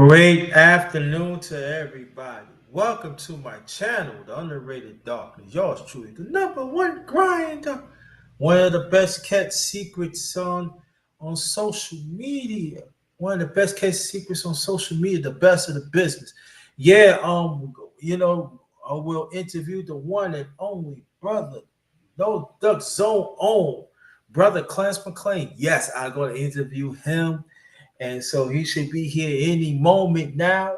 Great afternoon to everybody. Welcome to my channel, The Underrated Darkness. Yours truly, the number one grinder. One of the best kept secrets on social media. One of the best kept secrets on social media, the best of the business. Yeah, I will interview the one and only brother, no Duck Zone own, brother Clarence McClain. Yes, I'm going to interview him, and so he should be here any moment now.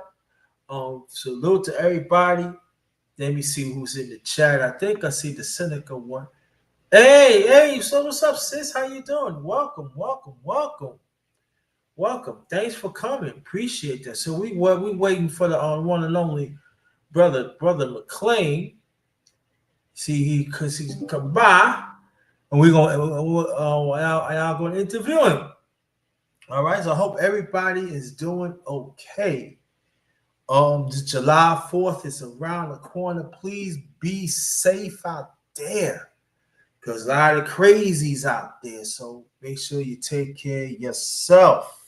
Salute to everybody. Let me see who's in the chat. I think I see the cynical one. Hey, so what's up, sis? How you doing? Welcome. Thanks for coming. Appreciate that. So we waiting for the one and only brother McClain. See, he's come by, and we're gonna I'll going to interview him. All right. So I hope everybody is doing okay. This July 4th is around the corner. Please be safe out there, because a lot of crazies out there. So make sure you take care of yourself.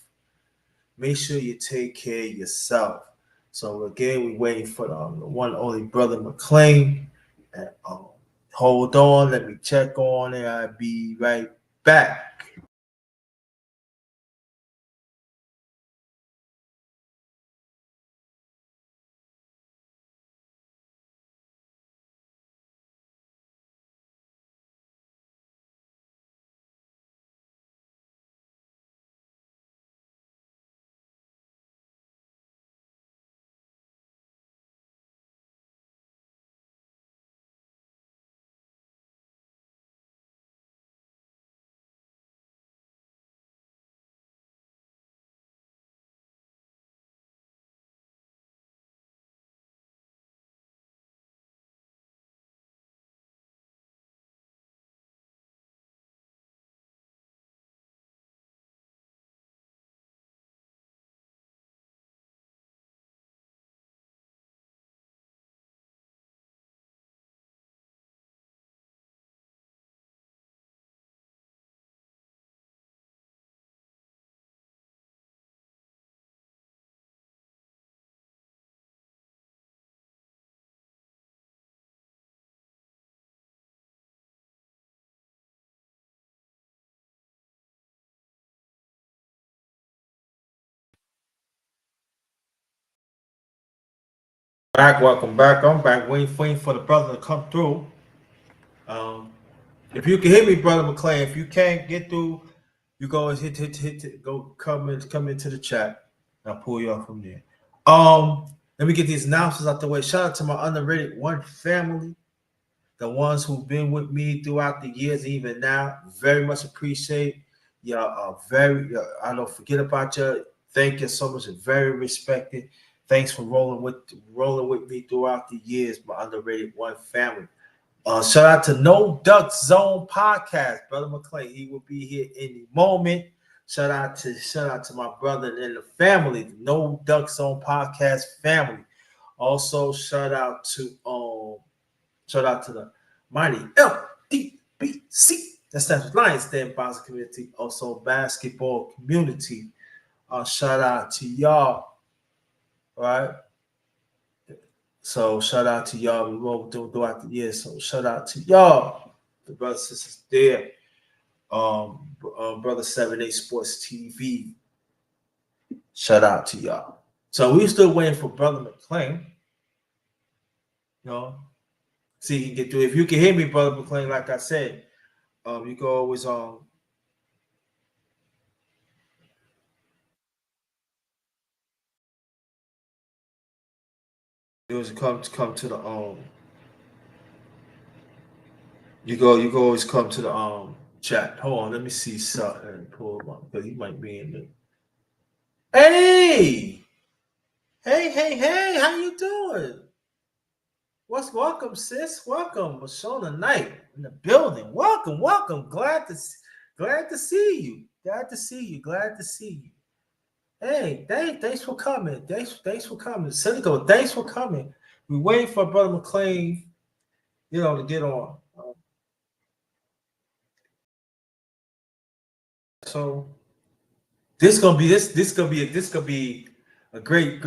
So again, we're waiting for the one only brother McClain. And, hold on, let me check on it. I'll be right back. Welcome back. I'm back waiting for the brother to come through. Um, if you can hear me, brother McClain, if you can't get through, you go and go come into the chat. I'll pull you off from there. Let me get these announcements out the way. Shout out to my underrated one family, the ones who've been with me throughout the years, even now. Very much appreciate y'all. I don't forget about you. Thank you so much. Very respected. Thanks for rolling with me throughout the years, my underrated one family. Shout out to No Duck Zone podcast, brother McClain. He will be here any moment. Shout out to my brother and the family, the No Duck Zone podcast family. Also, shout out to the mighty LDBC. That's Lions Den Boxing Community. Also, basketball community. Shout out to y'all. All right. So shout out to y'all. We will do throughout the year. So shout out to y'all, the brothers and sisters there. Brother 7 8 Sports TV. Shout out to y'all. So we still waiting for Brother McClain. You know, see he can get through. If you can hear me, Brother McClain, like I said, you can always come to the you can always come to the chat. Hold on, let me see something. Pull him up because he might be in there. Hey, how you doing? Welcome, sis? Welcome, Mashona Knight in the building. Welcome. Glad to see you. Glad to see you. Hey, thanks for coming. Thanks for coming. Cynical, thanks for coming. We waiting for Brother McClain, to get on. So this gonna be a great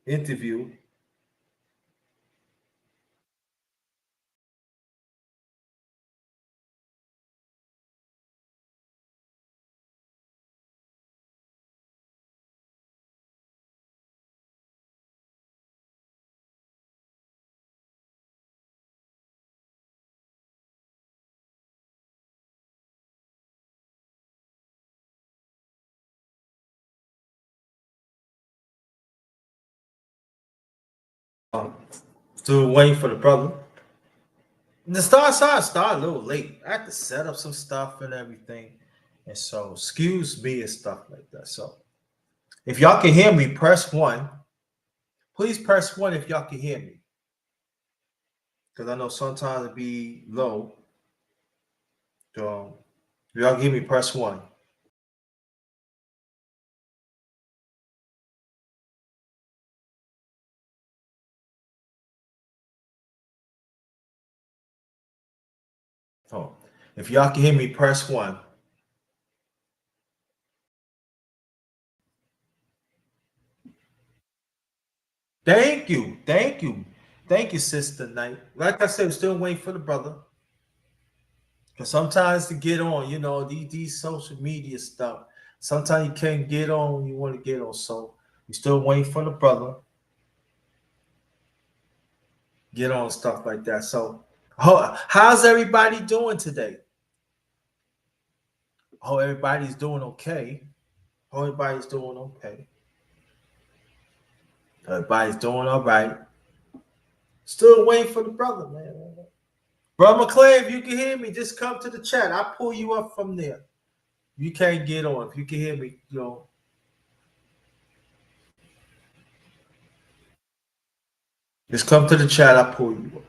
interview. Still waiting for the brother. The start a little late. I had to set up some stuff and everything, and so excuse me and stuff like that. So if y'all can hear me, press one. Please press one if y'all can hear me, because I know sometimes it be low. So if y'all can hear me, press one. Oh, if y'all can hear me, press one. Thank you, Sister Knight. Like I said, we're still waiting for the brother. Because sometimes to get on, these social media stuff, sometimes you can't get on when you want to get on. So we still waiting for the brother, get on stuff like that. So how's everybody doing today? Oh, everybody's doing okay. Oh, everybody's doing okay. Everybody's doing all right. Still waiting for the brother, man. Brother McClain, if you can hear me, just come to the chat. I'll pull you up from there. You can't get on. If you can hear me, just come to the chat. I'll pull you up.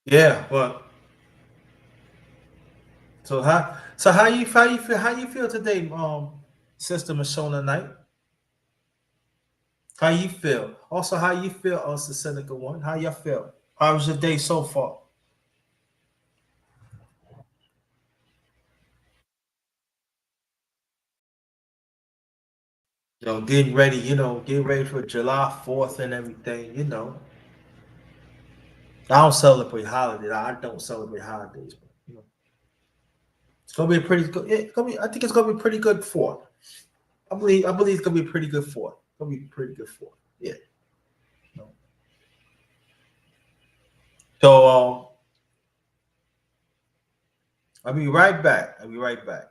Yeah, but how you feel today, Sister Mashona Knight? How you feel? Also, how you feel, us the Seneca one? How you feel? How was your day so far? Getting ready for July 4th and everything. I don't celebrate holidays. I don't celebrate holidays, but it's gonna be a pretty good. I think it's gonna be pretty good for. I believe it's gonna be pretty good for. It's gonna be pretty good for. Yeah. So I'll be right back. I'll be right back.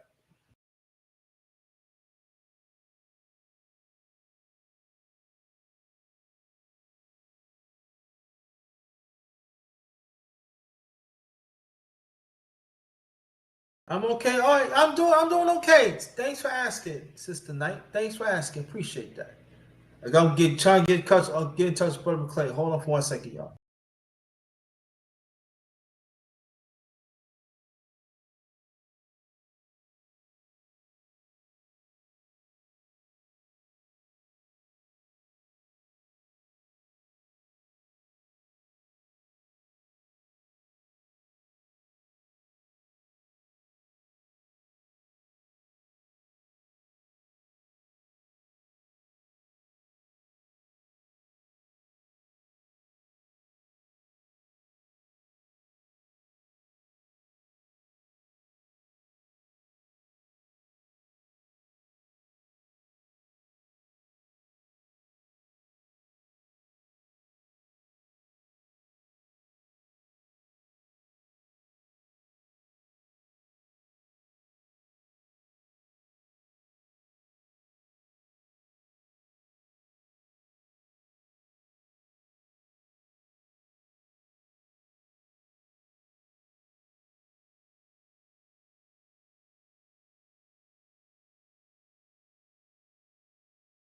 I'm okay. All right, I'm doing okay. Thanks for asking, Sister Knight. Thanks for asking. Appreciate that. I'm trying to get in touch. I'll get in touch with Brother McClain. Hold on for 1 second, y'all.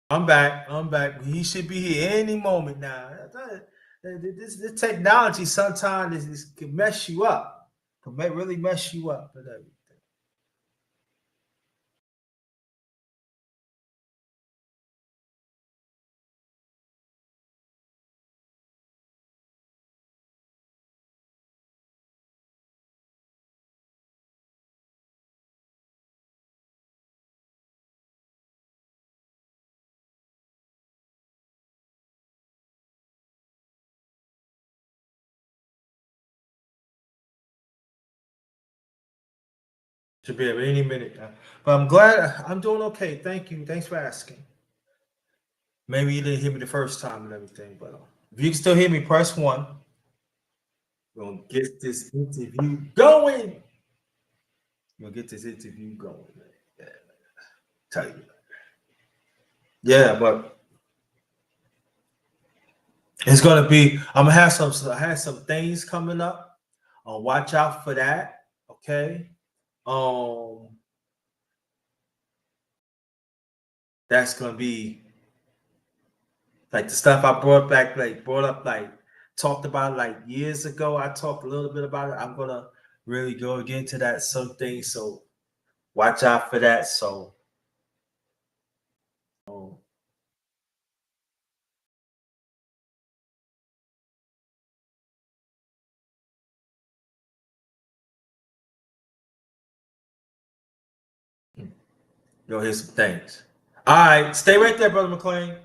I'm back. I'm back. He should be here any moment now. This technology sometimes can mess you up. Really mess you up and everything. Should be able any minute. But I'm glad I'm doing okay. Thank you. Thanks for asking. Maybe you didn't hear me the first time and everything, but if you can still hear me, press 1. We're gonna get this interview going. We're gonna get this interview going. Yeah, tell you. Yeah, but it's gonna be. I'm gonna have some. I have some things coming up. Watch out for that. Okay. That's gonna be like the stuff I brought up, talked about like years ago. I talked a little bit about it. I'm gonna really go again to that some things. So watch out for that. So you'll hear some things. All right, stay right there, brother McClain.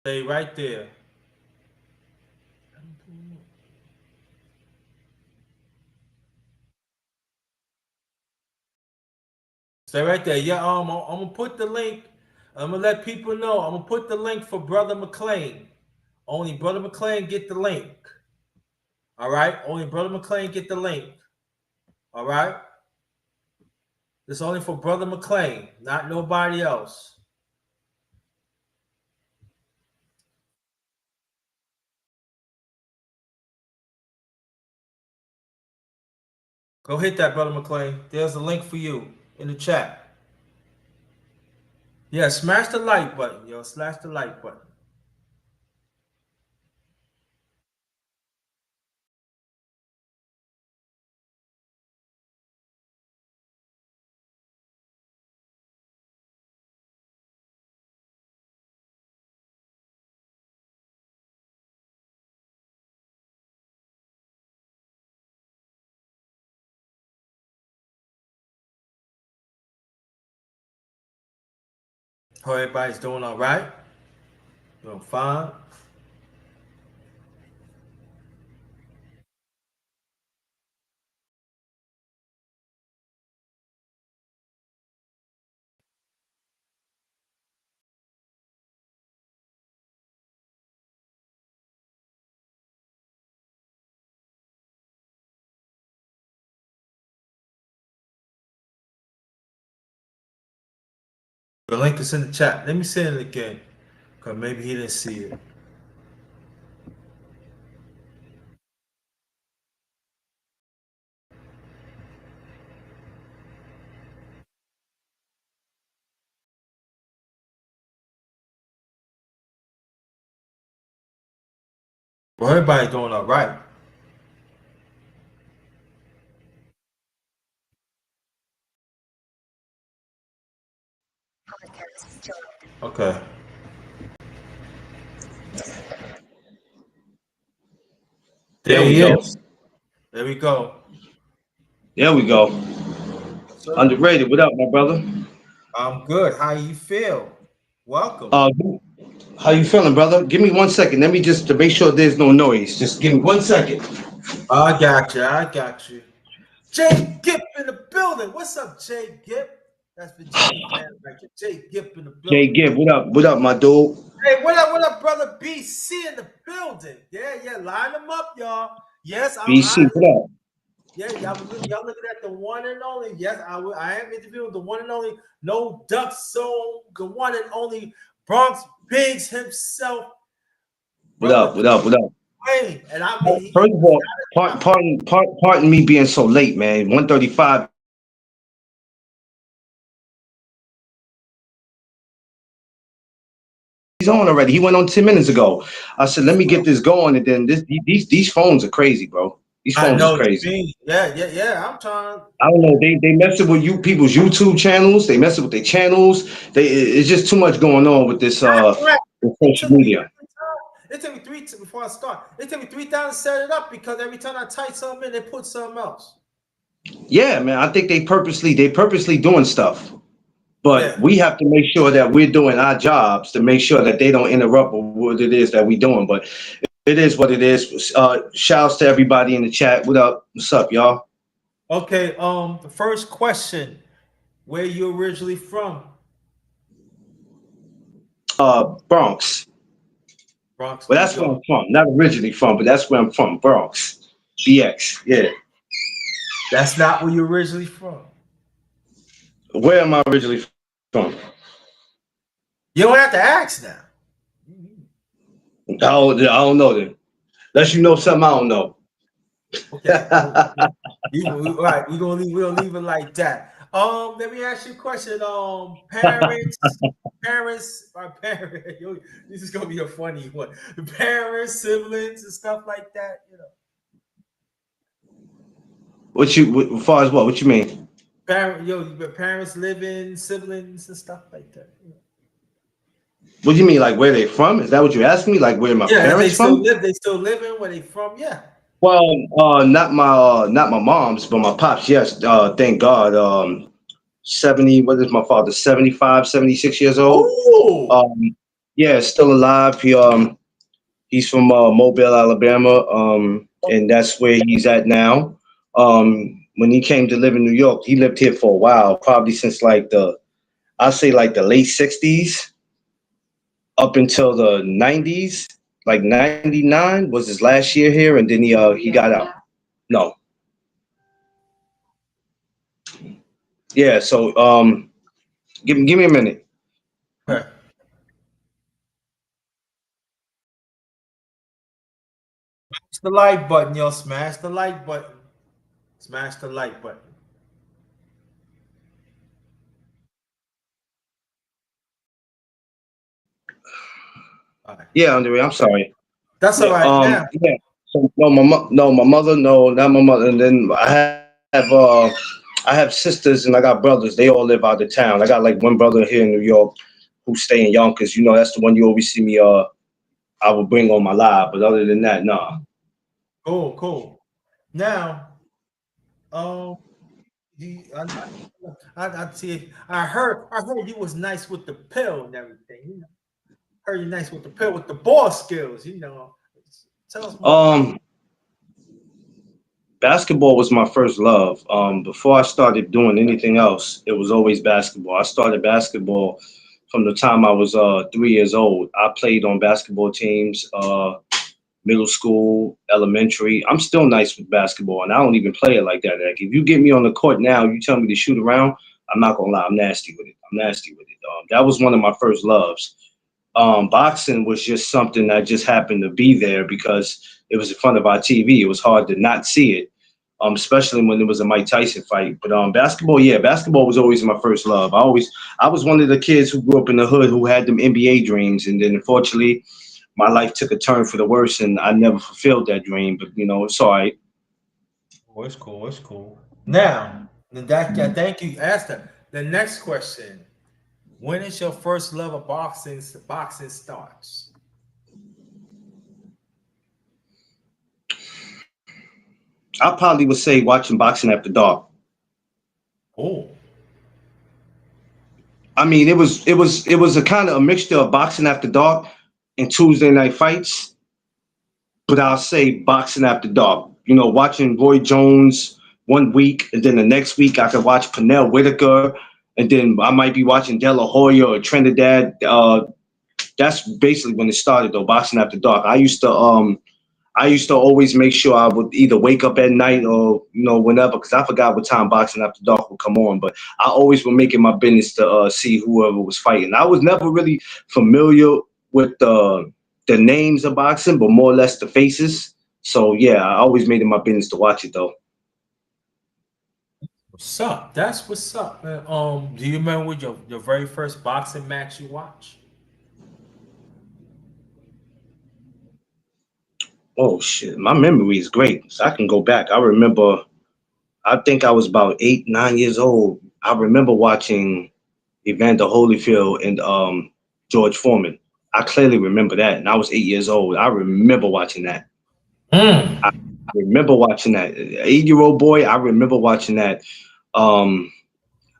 Stay right there. Stay right there. Yeah, I'm gonna put the link. I'm gonna let people know. I'm gonna put the link for brother McClain. Only brother McClain get the link. All right. Only brother McClain get the link. All right. It's only for brother McClain, not nobody else. Go hit that, brother McClain. There's a link for you in the chat. Yeah, smash the like button, yo. Smash the like button. Hope everybody's doing all right. Doing fine. The link is in the chat. Let me send it again, because maybe he didn't see it. Well, everybody doing all right. Okay. There he is. There we go. There we go. Yes, Underrated. What up, my brother? I'm good. How you feel? Welcome. How you feeling, brother? Give me 1 second. Let me just to make sure there's no noise. Just give me 1 second. I got you. I got you. Jay Gipp in the building. What's up, Jay Gipp? That's for Jay, man. Like Jay Gipp in the Jay building. Gibb, what up? What up, my dude? Hey, what up, brother BC in the building? Yeah, line them up, y'all. Yes, BC, what up? yeah, y'all looking at the one and only. Yes, I am interviewing the one and only NODUCKZONE, the one and only Bronx Biggs himself, What brother. up? What up? What up? Hey, and I mean, First of all, pardon me being so late, man. 1:35. He's on already. He went on 10 minutes ago. I said, let me get this going, and then these phones are crazy, bro. These I phones is know the crazy. thing. Yeah. I'm trying. I don't know. They messing with you people's YouTube channels. They messing with their channels. It's just too much going on with this with social media. It took me before I start. It took me 3 times to set it up because every time I type something in, they put something else. Yeah, man. I think they purposely doing stuff. But we have to make sure that we're doing our jobs to make sure that they don't interrupt what it is that we're doing. But it is what it is. Shouts to everybody in the chat. What up? What's up, y'all? Okay. The first question: where you originally from? Bronx. Bronx, Well, New that's where York. I'm from. Not originally from, but that's where I'm from. Bronx. BX. Yeah. That's not where you originally from. Where am I originally from? You don't have to ask now. I don't know then. Unless you know something I don't know. Okay. Right. We're gonna leave it like that. Let me ask you a question. My parents. Yo, this is gonna be a funny one. Parents, siblings, and stuff like that. You know, As far as what? What you mean? parents living, siblings, and stuff like that. You know. What do you mean? Like where they from? Is that what you asked me? Like where my Yeah, parents from? they still living. Where they from? Yeah. Well, not my mom's, but my pops. Yes, thank God. 70. What is my father? 75, 76 years old. Oh, Yeah, still alive. He's from Mobile, Alabama. And that's where he's at now. When he came to live in New York, he lived here for a while, probably since I'll say like the late 60s up until the 90s. Like 99 was his last year here, and then he got out. No, yeah. So give me a minute. okay. Smash the like button, yo. Smash the like button. Smash the like button. All right. Yeah, Andre, I'm sorry. That's all Yeah, right. Now, yeah. So no, no, my mother, no, not my mother. And then I have sisters and I got brothers. They all live out of town. I got like one brother here in New York who stay in Yonkers. You know, that's the one you always see me. I would bring on my live, but other than that, nah. cool. Now, um, I see. I heard you was nice with the pill and everything. You know, heard you nice with the pill with the ball skills. You know, tell us more about. Um, Basketball was my first love. Before I started doing anything else, it was always basketball. I started basketball from the time I was 3 years old. I played on basketball teams, middle school, elementary. I'm still nice with basketball, and I don't even play it like that. Like if you get me on the court now, you tell me to shoot around, I'm not gonna lie, I'm nasty with it. I'm nasty with it. That was one of my first loves. Boxing was just something that just happened to be there because it was in front of our TV. It was hard to not see it, especially when there was a Mike Tyson fight. But basketball, yeah, basketball was always my first love. I was one of the kids who grew up in the hood who had them NBA dreams, and then unfortunately, my life took a turn for the worse, and I never fulfilled that dream. But it's all right. Oh, it's cool. It's cool. Now, thank you. Ask that. The next question: when is your first love of boxing? Boxing starts. I probably would say watching boxing after dark. Oh, I mean, it was a kind of a mixture of boxing after dark and Tuesday night fights, but I'll say boxing after dark. Watching Roy Jones one week, and then the next week I could watch Pernell Whitaker, and then I might be watching De La Hoya or Trinidad. That's basically when it started, though. Boxing after dark. I used to always make sure I would either wake up at night or whenever, because I forgot what time boxing after dark would come on. But I always would make it my business to see whoever was fighting. I was never really familiar with the names of boxing, but more or less the faces. So yeah, I always made it my business to watch it though. what's up? That's what's up, man. Do you remember your very first boxing match you watched? Oh shit, my memory is great. So I can go back. I remember. I think I was about 8, 9 years old. I remember watching Evander Holyfield and George Foreman. I clearly remember that, and I was 8 years old. I remember watching that. I Mm. remember watching that. 8-year-old boy, I remember watching that. Um,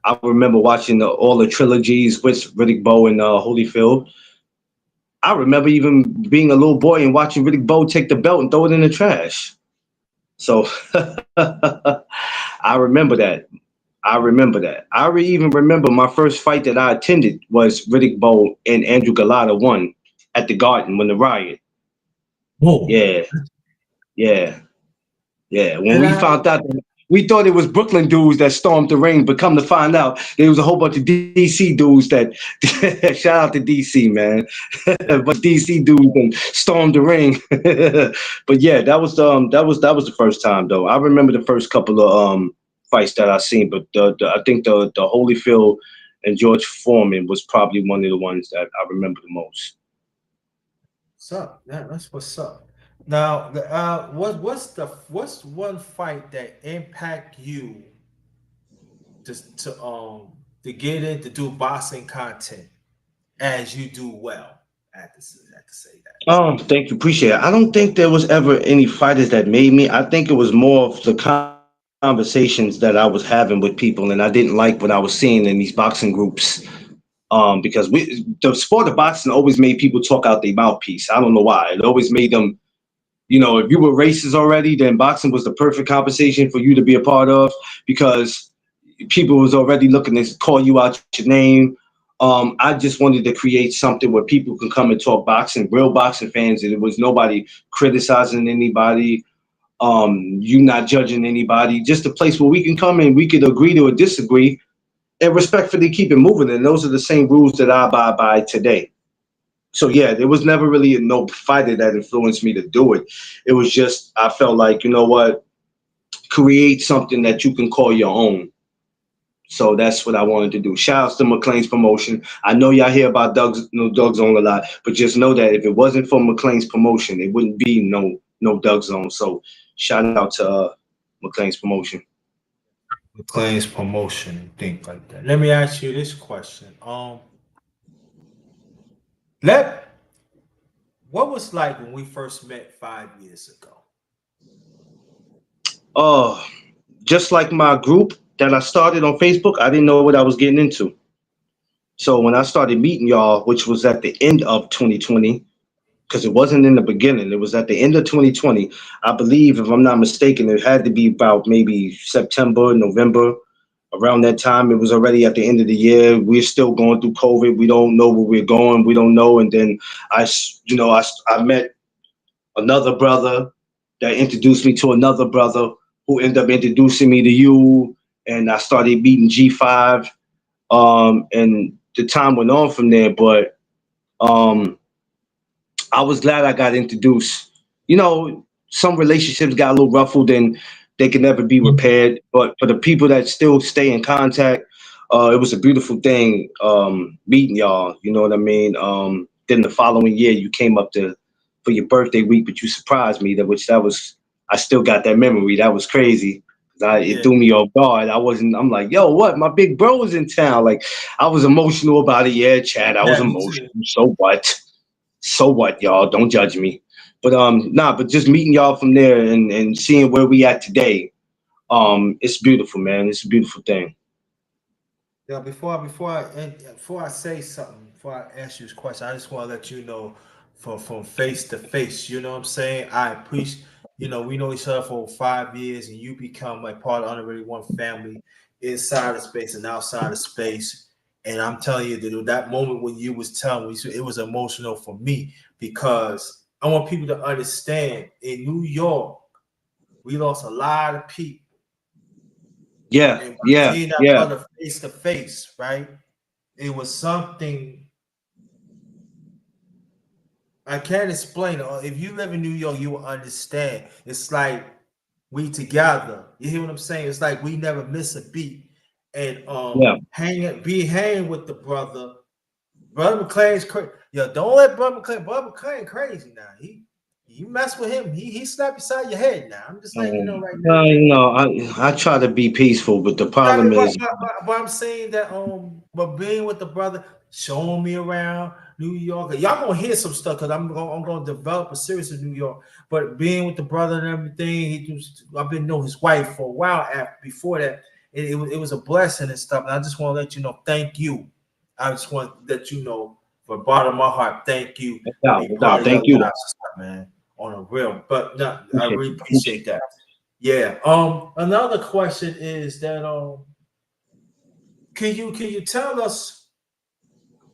I remember watching all the trilogies with Riddick Bowe and Holyfield. I remember even being a little boy and watching Riddick Bowe take the belt and throw it in the trash. So I remember that. I remember that. Even remember my first fight that I attended was Riddick Bowe and Andrew Galata won at the Garden when the riot. Whoa. Yeah, yeah. Yeah, when And we I found out, we thought it was Brooklyn dudes that stormed the ring, but come to find out, there was a whole bunch of DC dudes that shout out to DC, man, but DC dudes and stormed the ring. But yeah, that was the first time though. I remember the first couple of fights that I seen, but I think the Holyfield and George Foreman was probably one of the ones that I remember the most. what's up? Yeah, that's what's up. Now, what's one fight that impact you to get in to do boxing content as you do well? I have to say that. Thank you, appreciate it. I don't think there was ever any fighters that made me. I think it was more of the conversations that I was having with people, and I didn't like what I was seeing in these boxing groups. Because the sport of boxing always made people talk out their mouthpiece. I don't know why. It always made them, if you were racist already, then boxing was the perfect conversation for you to be a part of because people was already looking to call you out your name. I just wanted to create something where people can come and talk boxing, real boxing fans, and it was nobody criticizing anybody, you not judging anybody, just a place where we can come and we could agree to or disagree and respectfully keep it moving. And those are the same rules that I abide by today. So yeah, there was never really no fighter that influenced me to do it. It was just I felt like, you know what, create something that you can call your own. So that's what I wanted to do. Shout outs to McClain's promotion. I know y'all hear about Doug's Zone a lot, but just know that if it wasn't for McClain's promotion, it wouldn't be no Doug's Zone. So shout out to McClain's promotion. McClain's promotion, things like that. Let me ask you this question. Let what was like when we first met 5 years ago? Oh, just like my group that I started on Facebook, I didn't know what I was getting into. So when I started meeting y'all, which was at the end of 2020, because it wasn't in the beginning, it was at the end of 2020. I believe, if I'm not mistaken, it had to be about maybe September, November. Around that time, it was already at the end of the year. We're still going through COVID. We don't know where we're going. We don't know. And then I met another brother that introduced me to another brother who ended up introducing me to you. And I started meeting G5. And the time went on from there. But um, I was glad I got introduced. Some relationships got a little ruffled and they can never be repaired. But for the people that still stay in contact, it was a beautiful thing meeting y'all. You know what I mean? Then the following year, you came up to for your birthday week, but you surprised me. I still got that memory. That was crazy. It Yeah, threw me off guard. I'm like, yo, what? My big bro was in town. Like, I was emotional about it. Yeah, Chad, I was yeah, me emotional. too. So what? So what, y'all? Don't judge me. But but just meeting y'all from there and seeing where we at today, it's beautiful, man. It's a beautiful thing. Yeah, before I say something, before I ask you this question, I just want to let you know from face to face. You know what I'm saying? I appreciate. We know each other for 5 years, and you become like part of Unalready One family inside of space and outside of space. And I'm telling you, that moment when you was telling me, it was emotional for me because I want people to understand. In New York, we lost a lot of people, Yeah, and by yeah, seeing that yeah. brother face to face, right? It was something I can't explain. If you live in New York, you will understand. It's like we together. You hear what I'm saying? It's like we never miss a beat. And Yeah. hanging with the brother. Brother McClain's crazy. Yo, don't let Brother McClain crazy now. You mess with him, he slap beside your head now. I'm just letting you know right now. I try to be peaceful, but the Yeah, problem is, but I'm saying that but being with the brother, showing me around New York, y'all gonna hear some stuff because I'm gonna develop a series of New York. But being with the brother and everything, I've been know his wife for a while after before that, it was a blessing and stuff. And I just want to let you know, thank you. I just want to let you know from the bottom of my heart, thank you No to doubt, be no part doubt. of your Thank you. lives, man, on a real. But no, I Appreciate really it. appreciate that. Yeah. Another question is that can you tell us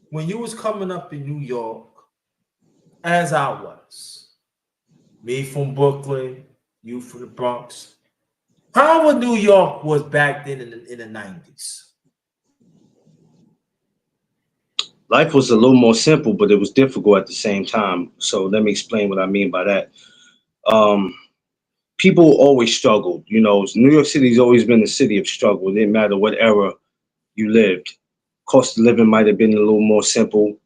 when you was coming up in New York, as I was, me from Brooklyn, you from the Bronx, how New York was back then in the 90s? Life was a little more simple, but it was difficult at the same time. So let me explain what I mean by that. Um, People always struggled. You know, New York City's always been a city of struggle. It didn't matter what era you lived. Cost of living might have been a little more simple,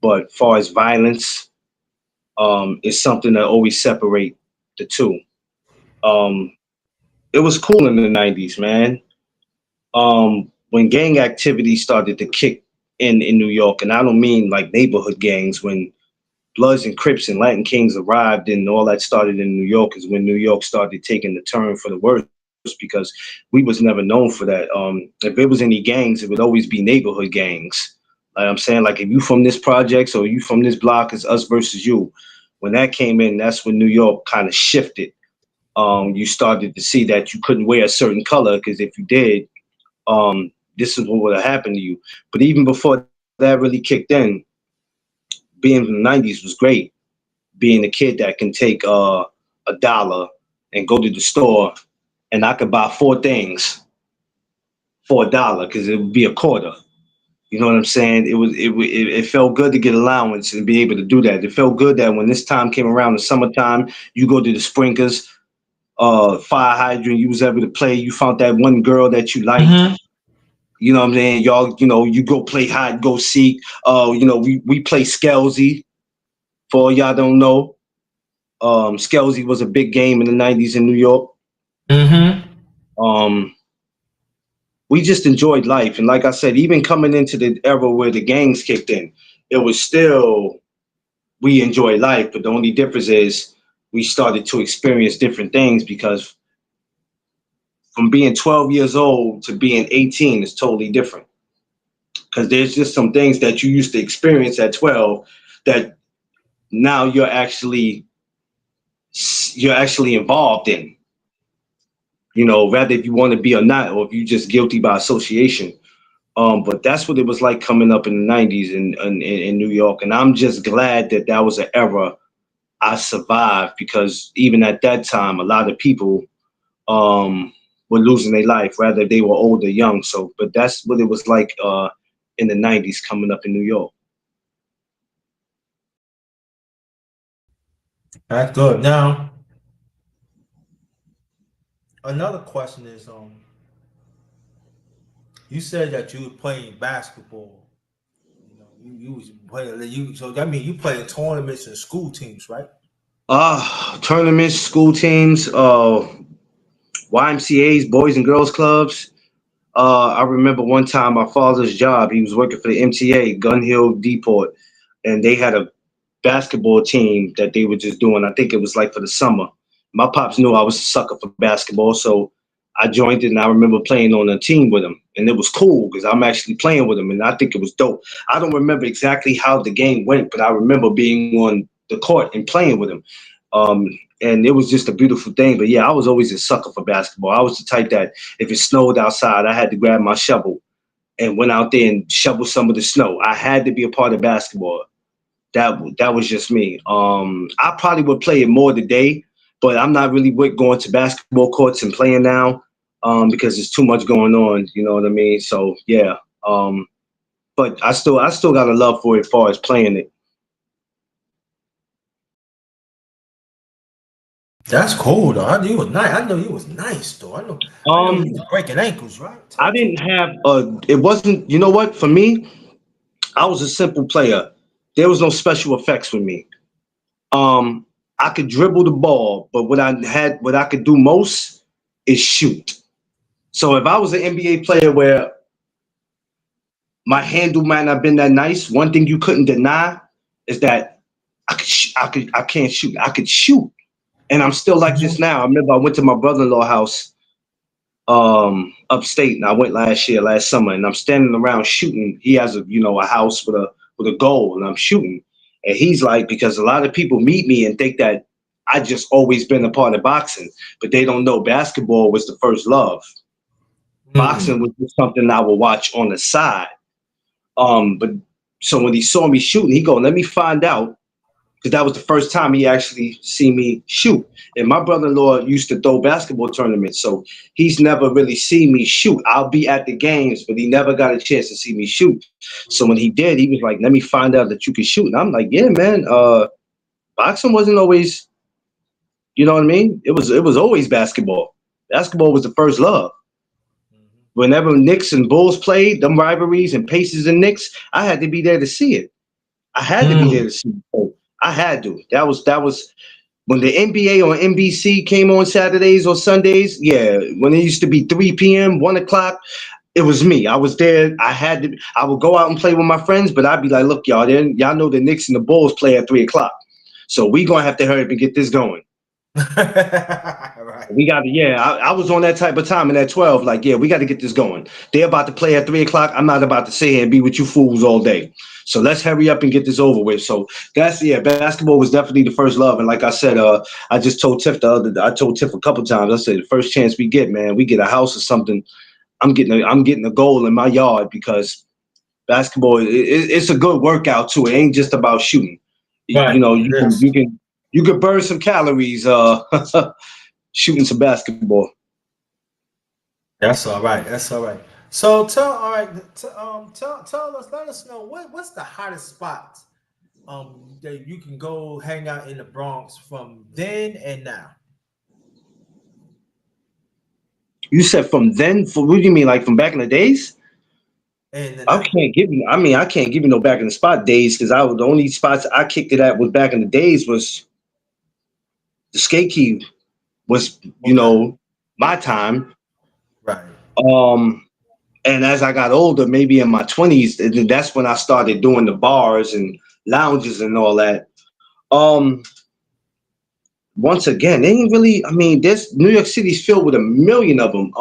but far as violence, is something that always separate the two. Um, it was cool in the '90s, man. When gang activity started to kick in New York, and I don't mean like neighborhood gangs. When Bloods and Crips and Latin Kings arrived and all that started in New York is when New York started taking the turn for the worse because we was never known for that. If there was any gangs, it would always be neighborhood gangs. Like I'm saying, like if you from this projects or you from this block, it's us versus you. When that came in, that's when New York kind of shifted. You started to see that you couldn't wear a certain color because if you did, this is what would have happened to you. But even before that really kicked in, being from the '90s was great. Being a kid that can take $1 and go to the store and I could buy four things for $1 because it would be a quarter. You know what I'm saying? It felt good to get allowance and be able to do that. It felt good that when this time came around, the summertime, you go to the sprinklers, fire hydrant, you was able to play. You found that one girl that you liked. Mm-hmm. You know what I'm saying? Y'all, you go play hide, go seek. We play Skelsy. For all y'all don't know, Skelsy was a big game in the '90s in New York. Mm-hmm. Um, we just enjoyed life, and like I said, even coming into the era where the gangs kicked in, it was still we enjoyed life. But the only difference is we started to experience different things because from being 12 years old to being 18 is totally different. Because there's just some things that you used to experience at 12 that now you're actually involved in. Rather if you want to be or not, or if you're just guilty by association. But that's what it was like coming up in the '90s in New York, and I'm just glad that that was an era I survived because even at that time, a lot of people were losing their life, whether they were old or young. So, but that's what it was like in the '90s coming up in New York. That's good. Now, another question is you said that you were playing basketball. You was playing so that means you playing tournaments and school teams, right? Tournaments, school teams, YMCA's, Boys and Girls Clubs. I remember one time my father's job, he was working for the MTA, Gun Hill Depot, and they had a basketball team that they were just doing. I think it was like for the summer. My pops knew I was a sucker for basketball, so I joined it and I remember playing on a team with him. And it was cool because I'm actually playing with him and I think it was dope. I don't remember exactly how the game went, but I remember being on the court and playing with him. Um, and it was just a beautiful thing. But yeah, I was always a sucker for basketball. I was the type that if it snowed outside, I had to grab my shovel and went out there and shovel some of the snow. I had to be a part of basketball. That was just me. I probably would play it more today, but I'm not really with going to basketball courts and playing now because there's too much going on. You know what I mean? So yeah. But I still got a love for it as far as playing it. That's cool though. I knew you was nice. I know you was nice though. I know you Um, was breaking ankles, right? I Talk to didn't me. have a. It wasn't. You know what? For me, I was a simple player. There was no special effects with me. Um, I could dribble the ball, but what I could do most is shoot. So if I was an NBA player where my handle might not have been that nice, one thing you couldn't deny is that I can't shoot. I could shoot, and I'm still like this Mhm. now. I remember I went to my brother-in-law house upstate, and I went last summer, and I'm standing around shooting. He has a house with a goal, and I'm shooting. And he's like, because a lot of people meet me and think that I just always been a part of boxing, but they don't know basketball was the first love. Boxing was just something I would watch on the side. But so when he saw me shooting, he go, let me find out, because that was the first time he actually seen me shoot. And my brother-in-law used to throw basketball tournaments, so he's never really seen me shoot. I'll be at the games, but he never got a chance to see me shoot. So when he did, he was like, let me find out that you can shoot. And I'm like, yeah, man, boxing wasn't always, you know what I mean? It was always basketball. Basketball was the first love. Whenever Knicks and Bulls played, them rivalries and Pacers and Knicks, I had to be there to see it. I had to be there to see it. I had to. That was when the NBA on NBC came on Saturdays or Sundays. Yeah, when it used to be 3 p.m., 1 o'clock, it was me. I was there. I would go out and play with my friends, but I'd be like, look, y'all know the Knicks and the Bulls play at 3 o'clock. So we gonna have to hurry up and get this going. Right. We got to, yeah. I was on that type of time in that 12. Like, yeah, we got to get this going. They're about to play at 3 o'clock. I'm not about to sit here and be with you fools all day. So let's hurry up and get this over with. So basketball was definitely the first love. And like I said, I just told Tiff I told Tiff a couple times. I said the first chance we get, man, we get a house or something. I'm getting a goal in my yard, because basketball, it's a good workout too. It ain't just about shooting. You Right. know, Yes. you can burn some calories shooting some basketball. That's all right. That's all right. So tell us, let us know what's the hottest spot that you can go hang out in the Bronx from then and now. You said from then? For what do you mean, like from back in the days? And the I night. can't give you. I mean, I can't give you no back in the spot days, because I was the only spots I kicked it at was back in the days was the skate key was Okay. my time. Right. Um, and as I got older, maybe in my 20s, that's when I started doing the bars and lounges and all that. Um, Once again, they ain't really. I mean, this New York City's filled with a million of them.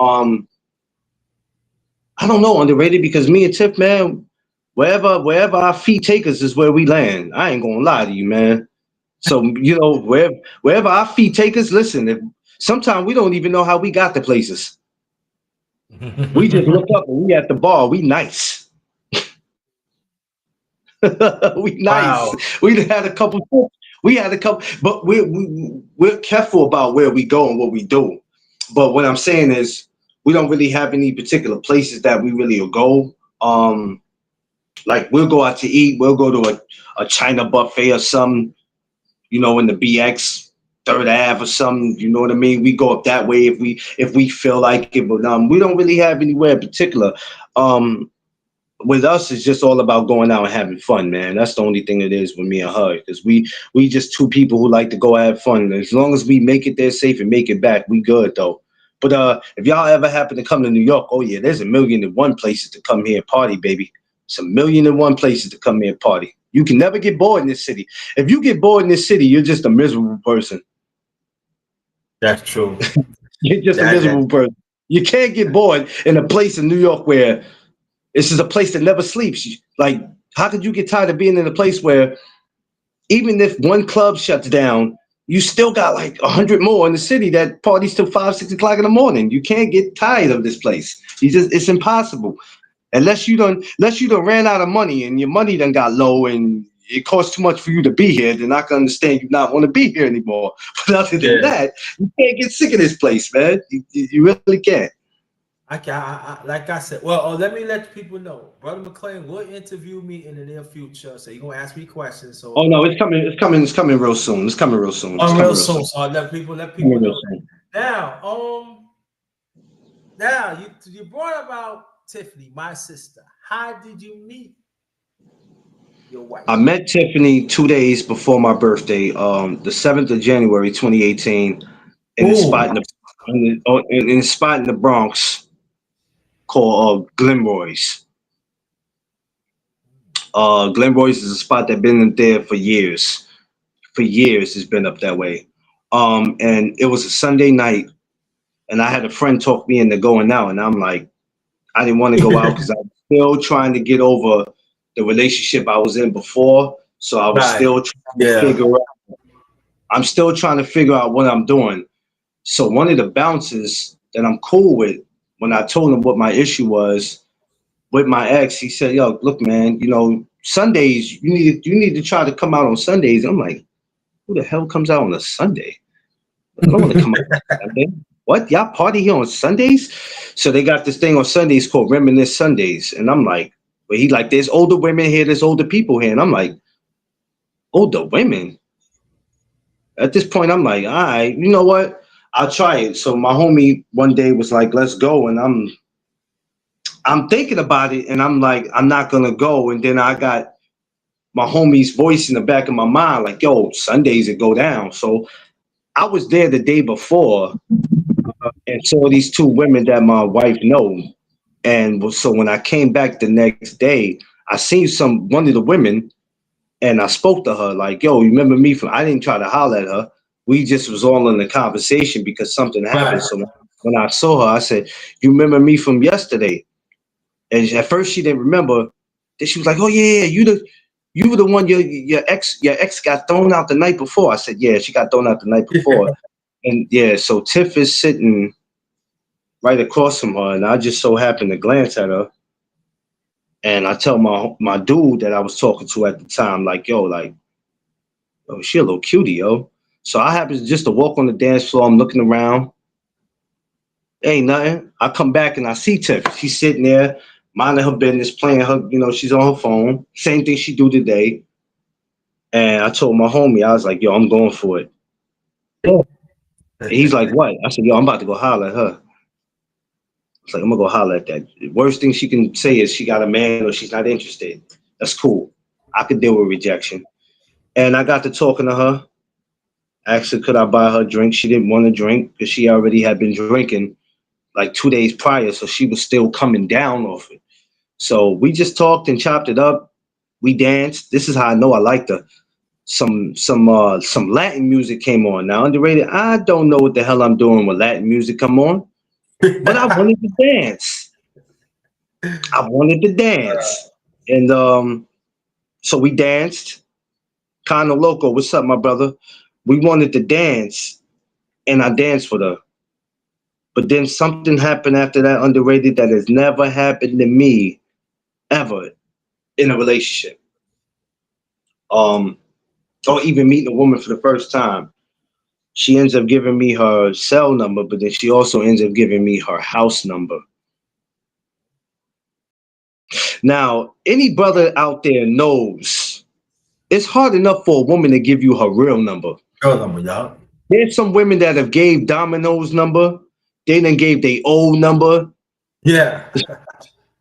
I don't know, underrated, because me and Tiff, man, wherever our feet take us is where we land. I ain't gonna lie to you, man. So wherever our feet take us, listen. Sometimes we don't even know how we got to places. We just look up and we at the bar. We nice. We nice. Wow. We had a couple. We had a couple, but we're careful about where we go and what we do. But what I'm saying is, we don't really have any particular places that we really will go. Like we'll go out to eat. We'll go to a China buffet or something, in the BX Third Ave or something. You know what I mean? We go up that way if we feel like it. But we don't really have anywhere in particular. Um, with us, it's just all about going out and having fun, man. That's the only thing it is with me and her, because we just two people who like to go have fun. As long as we make it there safe and make it back, we good though. But if y'all ever happen to come to New York, oh yeah, there's a million and one places to come here and party, baby. It's a million and one places to come here and party. You can never get bored in this city. If you get bored in this city, you're just a miserable person. That's true. You're just a That miserable person. You can't get bored in a place in New York where this is a place that never sleeps. Like, how could you get tired of being in a place where even if one club shuts down, you still got like 100 more in the city that parties till 5, 6 o'clock in the morning? You can't get tired of this place. It's impossible. Unless you done ran out of money and your money done got low and it costs too much for you to be here, then I can understand you not want to be here anymore. But other than yeah. that, you can't get sick of this place, man. You really can't. I can like I said. Well, let me let people know. Brother McClain will interview me in the near future, so you're gonna ask me questions. Oh So no, it's coming. It's coming. It's coming real soon. It's coming real soon. It's real coming real soon. soon. So let people Coming real know soon. that. Now you brought about Tiffany, my sister. How did you meet your I wife? met Tiffany 2 days before my birthday, the 7th of January, 2018, in a Oh, spot in a spot in the Bronx called Glenroy's. Glenroy's is a spot that been there for years. For years, it's been up that way. And it was a Sunday night. And I had a friend talk me into going out, and I'm like, I didn't want to go out because I was still trying to get over the relationship I was in before. So I was Right. still trying to Yeah. figure out. I'm still trying to figure out what I'm doing. So one of the bouncers that I'm cool with, when I told him what my issue was with my ex, he said, "Yo, look, man, you know, Sundays you need to try to come out on Sundays." I'm like, "Who the hell comes out on a Sunday? I don't want to come out on Sunday. What? Y'all party here on Sundays?" So they got this thing on Sundays called Reminisce Sundays, and I'm like, "But he like, there's older women here, there's older people here," and I'm like, "Older women?" At this point, I'm like, "All right, you know what? I'll try it." So my homie one day was like, "Let's go," and I'm thinking about it, and I'm like, I'm not gonna go. And then I got my homie's voice in the back of my mind, like, "Yo, Sundays it go down." So I was there the day before and saw these two women that my wife know. And so when I came back the next day, I seen one of the women, and I spoke to her like, "Yo, you remember me from?" I didn't try to holler at her. We just was all in the conversation because something happened. Right. So when I saw her, I said, "You remember me from yesterday?" And at first she didn't remember. Then she was like, "Oh yeah, you were the one your ex got thrown out the night before." I said, "Yeah, she got thrown out the night before." And yeah, so Tiff is sitting right across from her, and I just so happened to glance at her, and I tell my dude that I was talking to at the time, like, "Yo, like, oh, she a little cutie, yo." So I happen just to walk on the dance floor. I'm looking around, ain't nothing. I come back and I see Tiff. She's sitting there, minding her business, playing her, you know, she's on her phone. Same thing she do today. And I told my homie, I was like, "Yo, I'm going for it." And he's like, "What?" I said, "Yo, I'm about to go holler at her." It's like, I'm gonna go holler at that. The worst thing she can say is she got a man or she's not interested. That's cool. I could deal with rejection. And I got to talking to her. Asked her, could I buy her a drink? She didn't want to drink because she already had been drinking like 2 days prior. So she was still coming down off it. So we just talked and chopped it up. We danced. This is how I know I liked her. Some Latin music came on. Now underrated. I don't know what the hell I'm doing with Latin music come on, but I wanted to dance. I wanted to dance. And so we danced. Kano Loco, what's up, my brother? We wanted to dance, and I danced with her. But then something happened after that, underrated, that has never happened to me ever in a relationship. Um, or even meeting a woman for the first time. She ends up giving me her cell number, but then she also ends up giving me her house number. Now, any brother out there knows it's hard enough for a woman to give you her real number. Girl number, y'all. There's some women that have gave Domino's number. They done gave their old number. Yeah.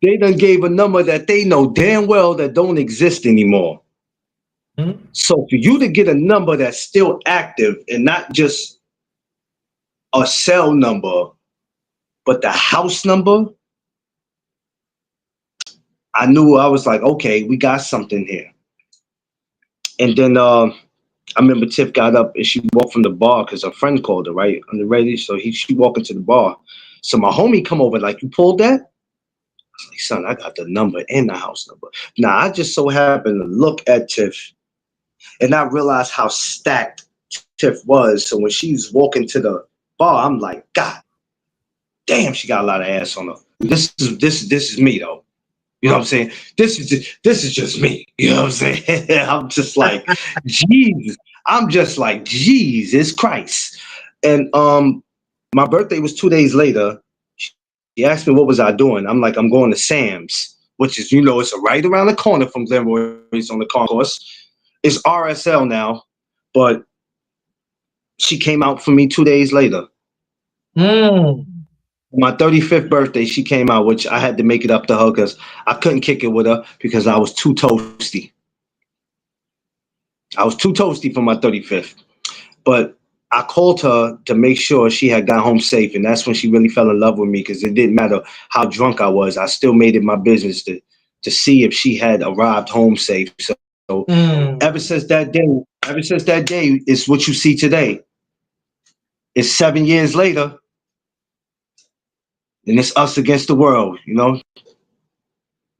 They done gave a number that they know damn well that don't exist anymore. Hmm? So for you to get a number that's still active and not just a cell number, but the house number, I knew. I was like, okay, we got something here. And then I remember Tiff got up and she walked from the bar because her friend called her, right? On the radio. So she walked into the bar. So my homie come over, like, you pulled that? I was like, son, I got the number and the house number. Now I just so happened to look at Tiff and I realized how stacked Tiff was. So when she's walking to the bar, I'm like, God damn, she got a lot of ass on her. This is me though. You know what I'm saying? This is just me. You know what I'm saying? I'm just like, Jesus. I'm just like, Jesus Christ. And my birthday was 2 days later. She asked me what was I doing. I'm like, I'm going to Sam's, which is, you know, it's right around the corner from Glenroy's on the concourse. It's RSL now, but she came out for me 2 days later. Mm. My 35th birthday, she came out, which I had to make it up to her because I couldn't kick it with her because I was too toasty. I was too toasty for my 35th. But I called her to make sure she had got home safe. And that's when she really fell in love with me because it didn't matter how drunk I was. I still made it my business to see if she had arrived home safe. So ever since that day, it's what you see today. It's 7 years later. And it's us against the world, you know? Know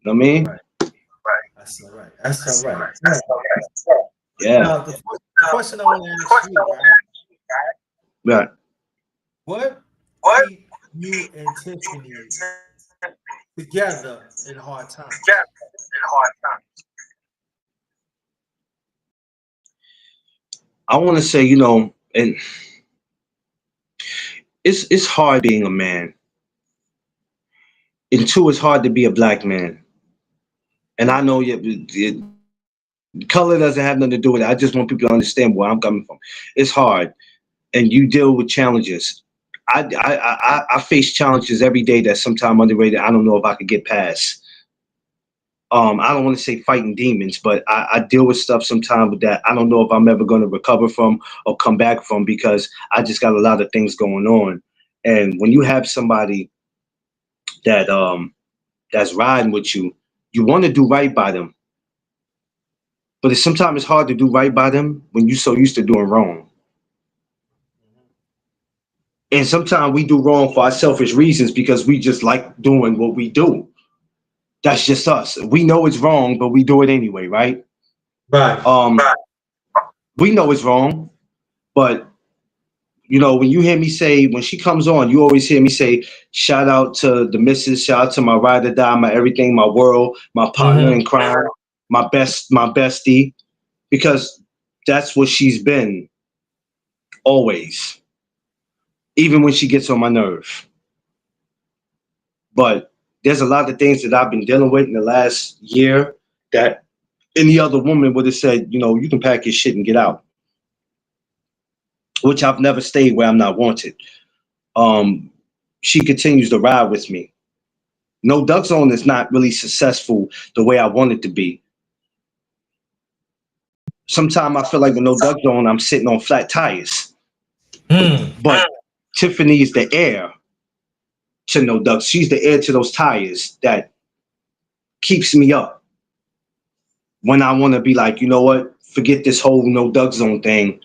what I mean? Right. That's all right. That's all right. Yeah. Now, the question I want to ask you, right? Right. What keep you and Tiffany together in hard times? I want to say, you know, and it's hard being a man. And two, it's hard to be a black man. And I know color doesn't have nothing to do with it. I just want people to understand where I'm coming from. It's hard, and you deal with challenges. I face challenges every day that sometimes underrated. I don't know if I could get past. I don't want to say fighting demons, but I deal with stuff sometimes that I don't know if I'm ever going to recover from or come back from because I just got a lot of things going on. And when you have somebody that that's riding with you, you want to do right by them, but sometimes it's hard to do right by them when you're so used to doing wrong. And sometimes we do wrong for our selfish reasons because we just like doing what we do. That's just us. We know it's wrong, but we do it anyway, right? Right. Right. We know it's wrong, but you know, when you hear me say, when she comes on, you always hear me say, shout out to the missus, shout out to my ride or die, my everything, my world, my partner in crime, my bestie, because that's what she's been always, even when she gets on my nerve. But there's a lot of things that I've been dealing with in the last year that any other woman would have said, you know, you can pack your shit and get out, which I've never stayed where I'm not wanted. Um, she continues to ride with me. No Duck Zone is not really successful the way I want it to be. Sometimes I feel like with No Duck Zone, I'm sitting on flat tires. But Tiffany is the heir to No Duck. She's the heir to those tires that keeps me up when I want to be like, you know what? Forget this whole No Duck Zone thing.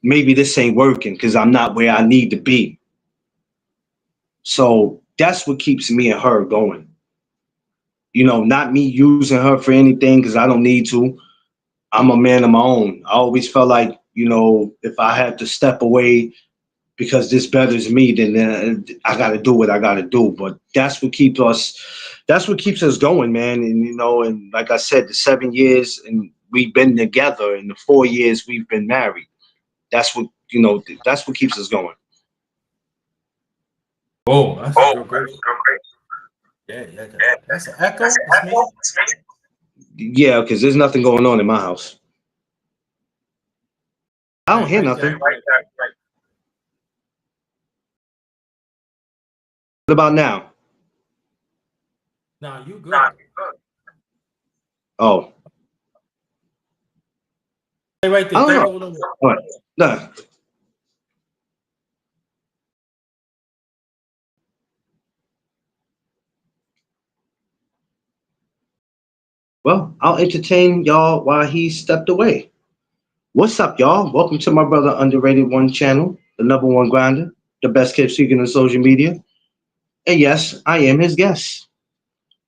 Maybe this ain't working because I'm not where I need to be. So that's what keeps me and her going. You know, not me using her for anything because I don't need to. I'm a man of my own. I always felt like, you know, if I had to step away because this betters me, then I got to do what I got to do. But that's what keeps us. That's what keeps us going, man. And you know, and like I said, the 7 years and we've been together, and the 4 years we've been married. That's what That's what keeps us going. Oh, that's a good, great. Yeah, that's an echo. It's me. Yeah, because there's nothing going on in my house. I don't hear Right there. nothing. What about now? Now you good. Oh, Hey, right I there. don't Take know. over the. What? Nah. Well, I'll entertain y'all while he stepped away. What's up, y'all? Welcome to my brother Underrated One channel, the number one grinder, the best kept secret in social media. And yes, I am his guest.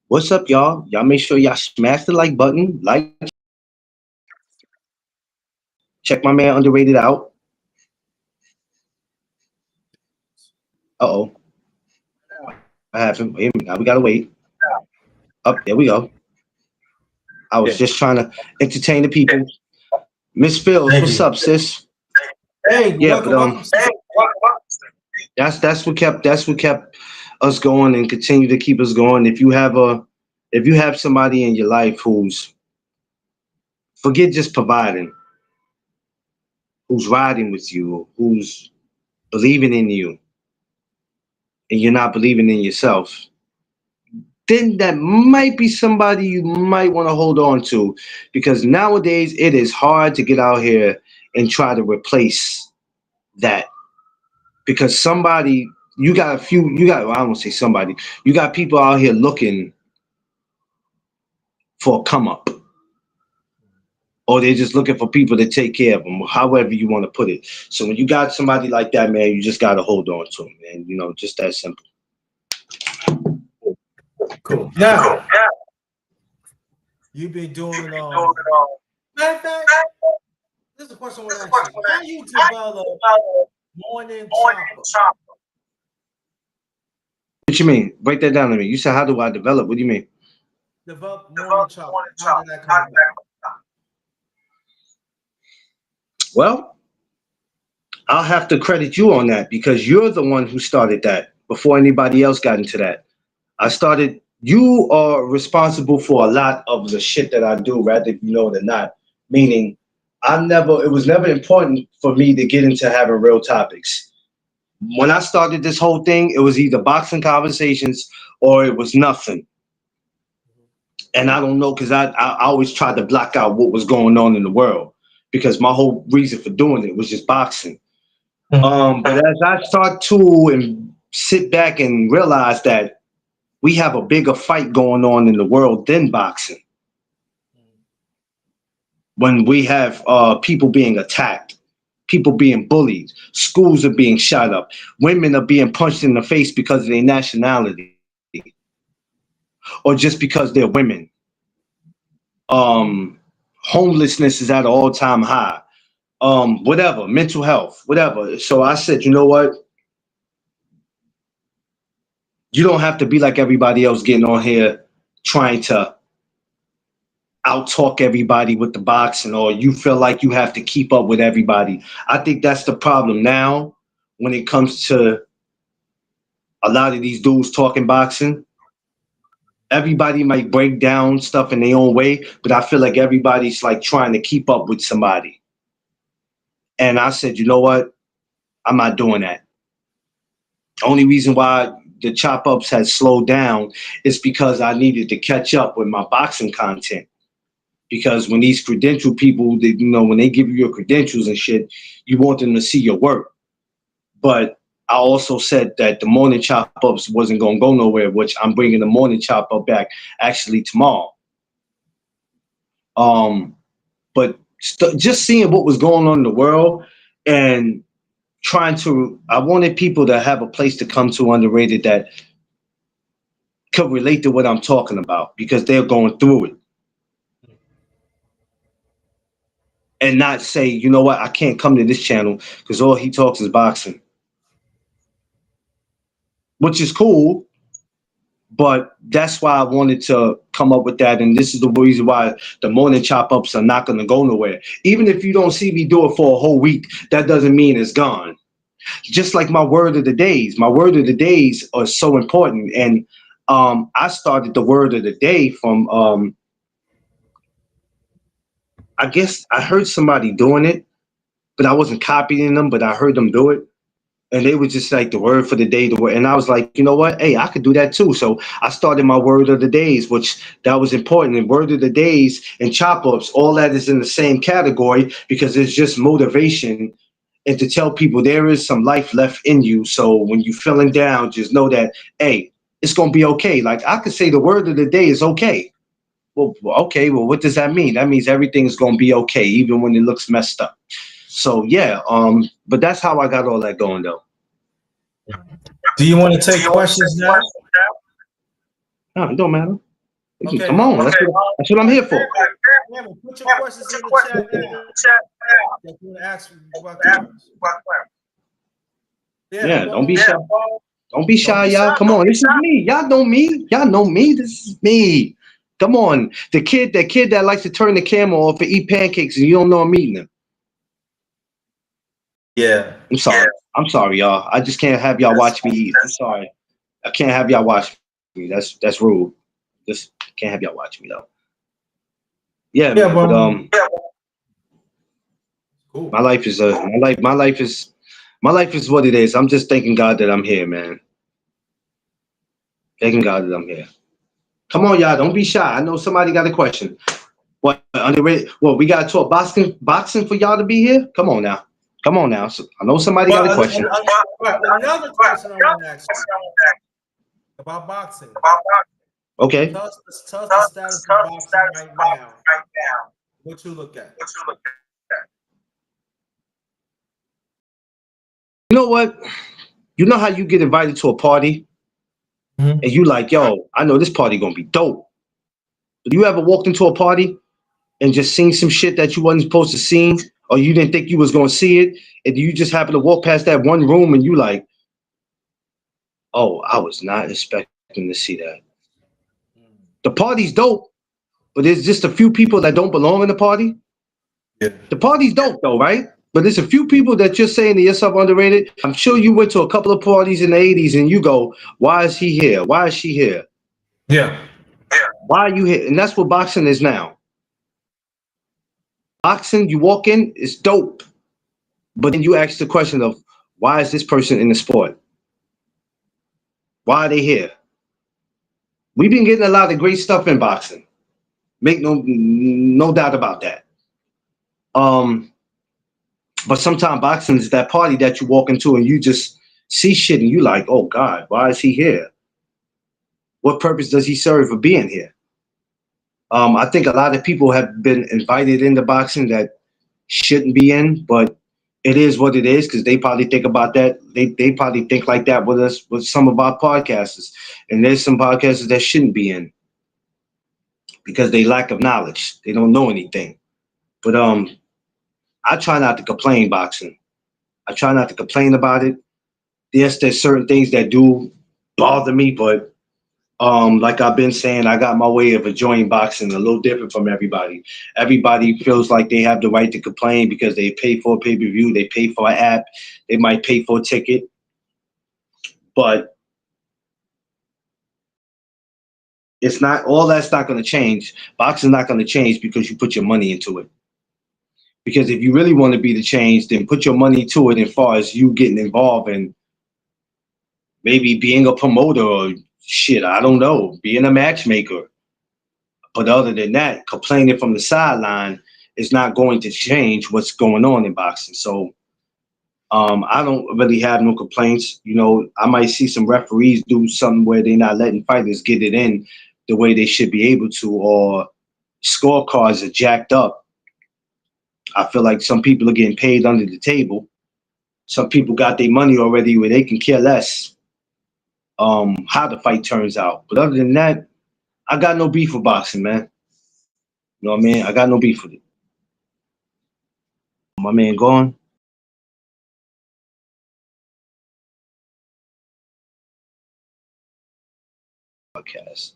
What's up, y'all? Y'all make sure y'all smash the like button, check my man Underrated out. Uh-oh. What happened? Wait a minute. Now we gotta wait. Up there we go. I was Yeah. just trying to entertain the people. Miss Fields, Thank what's you. up, sis? Hey, Yeah, but welcome. that's what kept us going and continue to keep us going. If you have somebody in your life who's forget just providing, who's riding with you, who's believing in you, and you're not believing in yourself, then that might be somebody you might want to hold on to, because nowadays it is hard to get out here and try to replace that, because somebody I don't say somebody, you got people out here looking for a come up, or they're just looking for people to take care of them, however you want to put it. So when you got somebody like that, man, you just got to hold on to them, man. You know, just that simple. Cool. Now, you've been doing matter of fact, this is a question I want to ask you. How you develop morning chopper? What you mean? Break that down to me. You said, how do I develop? What do you mean? Develop morning chopper. How did that come about? Well, I'll have to credit you on that because you're the one who started that before anybody else got into that. You are responsible for a lot of the shit that I do, rather you know it or not. Meaning, it was never important for me to get into having real topics. When I started this whole thing, it was either boxing conversations or it was nothing. And I don't know, because I always tried to block out what was going on in the world because my whole reason for doing it was just boxing. But as I start to and sit back and realize that we have a bigger fight going on in the world than boxing. When we have people being attacked, people being bullied, schools are being shot up, women are being punched in the face because of their nationality or just because they're women. Homelessness is at an all-time high. Whatever, mental health, whatever. So I said, you know what? You don't have to be like everybody else getting on here trying to out-talk everybody with the boxing, or you feel like you have to keep up with everybody. I think that's the problem now when it comes to a lot of these dudes talking boxing. Everybody might break down stuff in their own way, but I feel like everybody's like trying to keep up with somebody. And I said, you know what? I'm not doing that. Only reason why the chop ups had slowed down is because I needed to catch up with my boxing content. Because when these credential people, when they give you your credentials and shit, you want them to see your work. But I also said that the morning chop ups wasn't going to go nowhere, which I'm bringing the morning chop up back actually tomorrow. But just seeing what was going on in the world and I wanted people to have a place to come to underrated that could relate to what I'm talking about because they're going through it. And not say, you know what, I can't come to this channel because all he talks is boxing. Which is cool, but that's why I wanted to come up with that. And this is the reason why the morning chop-ups are not going to go nowhere. Even if you don't see me do it for a whole week, that doesn't mean it's gone. Just like my word of the days. My word of the days are so important. And I started the word of the day from, I guess I heard somebody doing it, but I wasn't copying them, but I heard them do it. And they were just like the word for the day, the word. And I was like, you know what? Hey, I could do that too. So I started my word of the days, which that was important. And word of the days and chop ups, all that is in the same category because it's just motivation and to tell people there is some life left in you. So when you're feeling down, just know that, hey, it's going to be okay. Like I could say the word of the day is okay. Well, okay. Well, what does that mean? That means everything's going to be okay, even when it looks messed up. So yeah, but that's how I got all that going though. Do you want to take questions now? No, it don't matter. Okay. Come on, that's what I'm here for. Put your questions in the chat now. That you want to ask about Clarence. Yeah, don't be shy. Don't be shy, y'all. Come on, this is me. Y'all know me. Y'all know me. This is me. Come on, that kid that likes to turn the camera off and eat pancakes, and you don't know I'm eating them. Yeah. I'm sorry. Yeah. I'm sorry, y'all. I just can't have y'all watch me eat. I'm sorry. I can't have y'all watch me. That's rude. Just can't have y'all watch me though. Yeah, man, but cool. My life is what it is. I'm just thanking God that I'm here, man. Thanking God that I'm here. Come on, y'all. Don't be shy. I know somebody got a question. What underrated? Well, we gotta talk boxing for y'all to be here. Come on now. Come on now. So, I know somebody got a question. Another question I want to ask you about boxing. Okay. Tell us the status of boxing right now. What you look at? You know what? You know how you get invited to a party Mhm. and you like, yo, I know this party gonna be dope. But you ever walked into a party and just seen some shit that you wasn't supposed to see, or you didn't think you was gonna see it, and you just happen to walk past that one room and you like, oh, I was not expecting to see that. The party's dope, but there's just a few people that don't belong in the party. Yeah. The party's dope though, right? But there's a few people that you're saying to yourself underrated. I'm sure you went to a couple of parties in the 80s and you go, why is he here? Why is she here? Yeah. Why are you here? And that's what boxing is now. Boxing, you walk in, it's dope. But then you ask the question of why is this person in the sport? Why are they here? We've been getting a lot of great stuff in boxing. Make no doubt about that. Um, but sometimes boxing is that party that you walk into and you just see shit and you like, oh God, why is he here? What purpose does he serve for being here? I think a lot of people have been invited into boxing that shouldn't be in, but it is what it is because they probably think about that. They probably think like that with us with some of our podcasters. And there's some podcasters that shouldn't be in because they lack of knowledge. They don't know anything. But I try not to complain boxing. I try not to complain about it. Yes, there's certain things that do bother me, but like I've been saying, I got my way of enjoying boxing a little different from everybody. Everybody feels like they have the right to complain because they pay for a pay-per-view, they pay for an app, they might pay for a ticket. But it's not all that's not going to change. Boxing's not going to change because you put your money into it. Because if you really want to be the change, then put your money to it as far as you getting involved in maybe being a promoter or shit, I don't know, being a matchmaker. But other than that, complaining from the sideline is not going to change what's going on in boxing. So I don't really have no complaints. You know, I might see some referees do something where they're not letting fighters get it in the way they should be able to, or scorecards are jacked up. I feel like some people are getting paid under the table. Some people got their money already where they can care less how the fight turns out. But other than that, I got no beef with boxing, man. You know what I mean? I got no beef with it. My man gone. Podcast.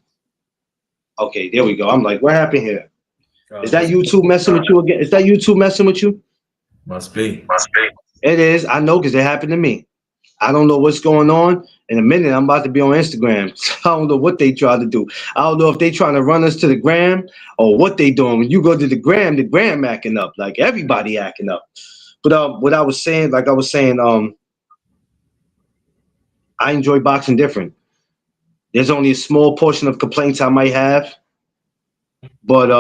Okay, there we go. I'm like, what happened here? Is that It's YouTube messing with you again? Is that YouTube messing with you? must be. It is. I know because it happened to me. I don't know what's going on. In a minute, I'm about to be on Instagram. I don't know what they try to do. I don't know if they trying to run us to the gram or what they doing. When you go to the gram acting up. Like everybody acting up. But what I was saying, I enjoy boxing different. There's only a small portion of complaints I might have, but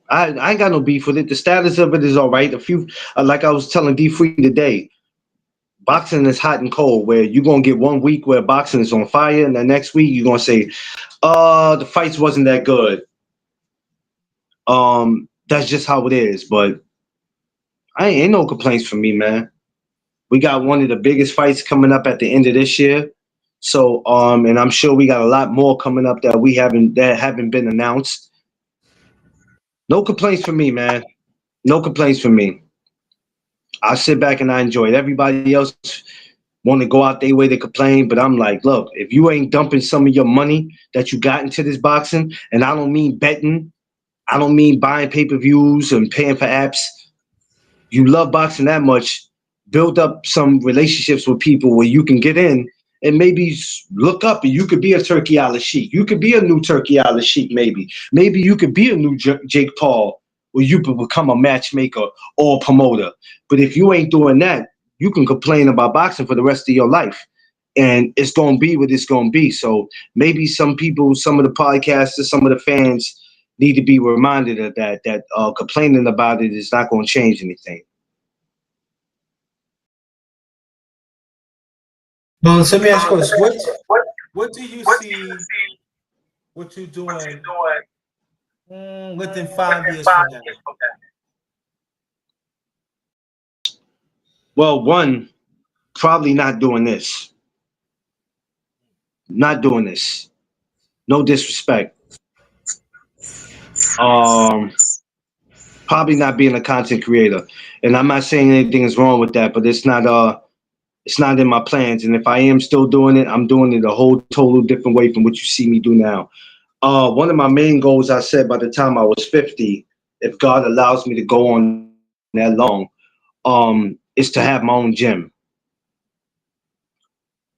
I ain't got no beef with it. The status of it is all right. A few, like I was telling D Free today, boxing is hot and cold. Where you gonna get 1 week where boxing is on fire, and the next week you're gonna say, the fights wasn't that good. That's just how it is. But I ain't no complaints from me, man. We got one of the biggest fights coming up at the end of this year. So and I'm sure we got a lot more coming up that haven't been announced. No complaints from me, man. No complaints from me. I sit back and I enjoy it. Everybody else want to go out their way to complain, but I'm like, look, if you ain't dumping some of your money that you got into this boxing, and I don't mean betting, I don't mean buying pay-per-views and paying for apps. You love boxing that much, build up some relationships with people where you can get in and maybe look up and you could be a Turkey Al Sheik. You could be a new Turkey Al Sheik, maybe. Maybe you could be a new Jake Paul where you could become a matchmaker or a promoter. But if you ain't doing that, you can complain about boxing for the rest of your life. And it's going to be what it's going to be. So maybe some people, some of the podcasters, some of the fans need to be reminded of that complaining about it is not going to change anything. Well, so let me ask you this: what do you see? What you doing within 5 years from now? Well, one, probably not doing this. not doing this. No disrespect. Probably not being a content creator. And I'm not saying anything is wrong with that, but it's not in my plans. And if I am still doing it, I'm doing it a whole total different way from what you see me do now. One of my main goals I said by the time I was 50, if God allows me to go on that long, is to have my own gym.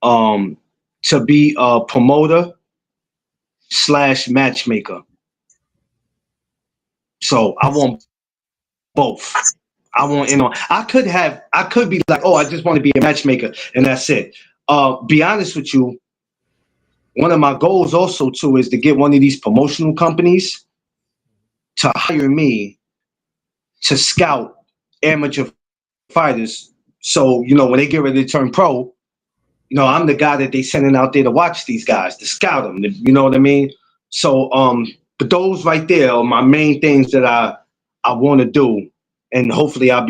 To be a promoter / matchmaker. So I want both. I want I could be like, oh, I just want to be a matchmaker and that's it. Be honest with you, one of my goals also too is to get one of these promotional companies to hire me to scout amateur fighters. So, when they get ready to turn pro, I'm the guy that they sending out there to watch these guys, to scout them. You know what I mean? So, but those right there are my main things that I want to do, and hopefully I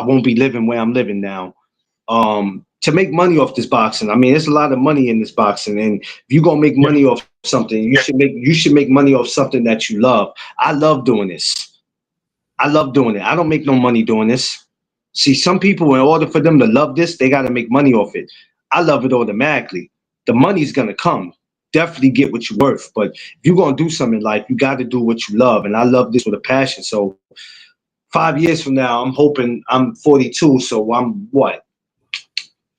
won't be living where I'm living now. To make money off this boxing. I mean, there's a lot of money in this boxing, and if you're gonna make money off something, you should make money off something that you love. I love doing this. I love doing it. I don't make no money doing this. See, some people, in order for them to love this, they got to make money off it. I love it automatically. The money's gonna come. Definitely get what you're worth. But if you're gonna do something in life, you got to do what you love. And I love this with a passion. So 5 years from now, I'm hoping I'm 42. So I'm what?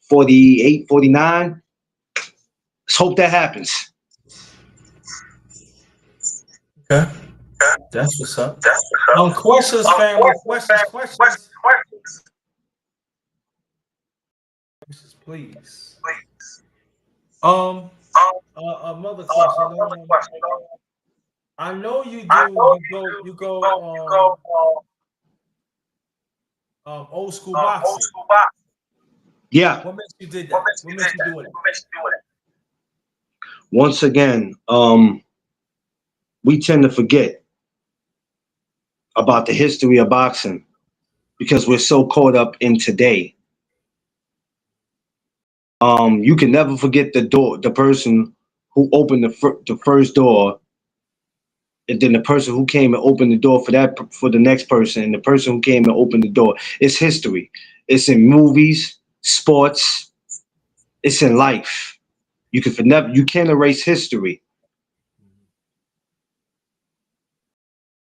48, 49. Let's hope that happens. Okay. That's what's up. Questions, family. Questions. Please. Another question. I know you do. You go. Old school boxing. Yeah. What makes you did that? What makes you do it? Once again, we tend to forget about the history of boxing because we're so caught up in today. You can never forget the person who opened the first door, and then the person who came and opened the door for the next person, and the person who came and opened the door. It's history. It's in movies, sports. It's in life. You can't erase history.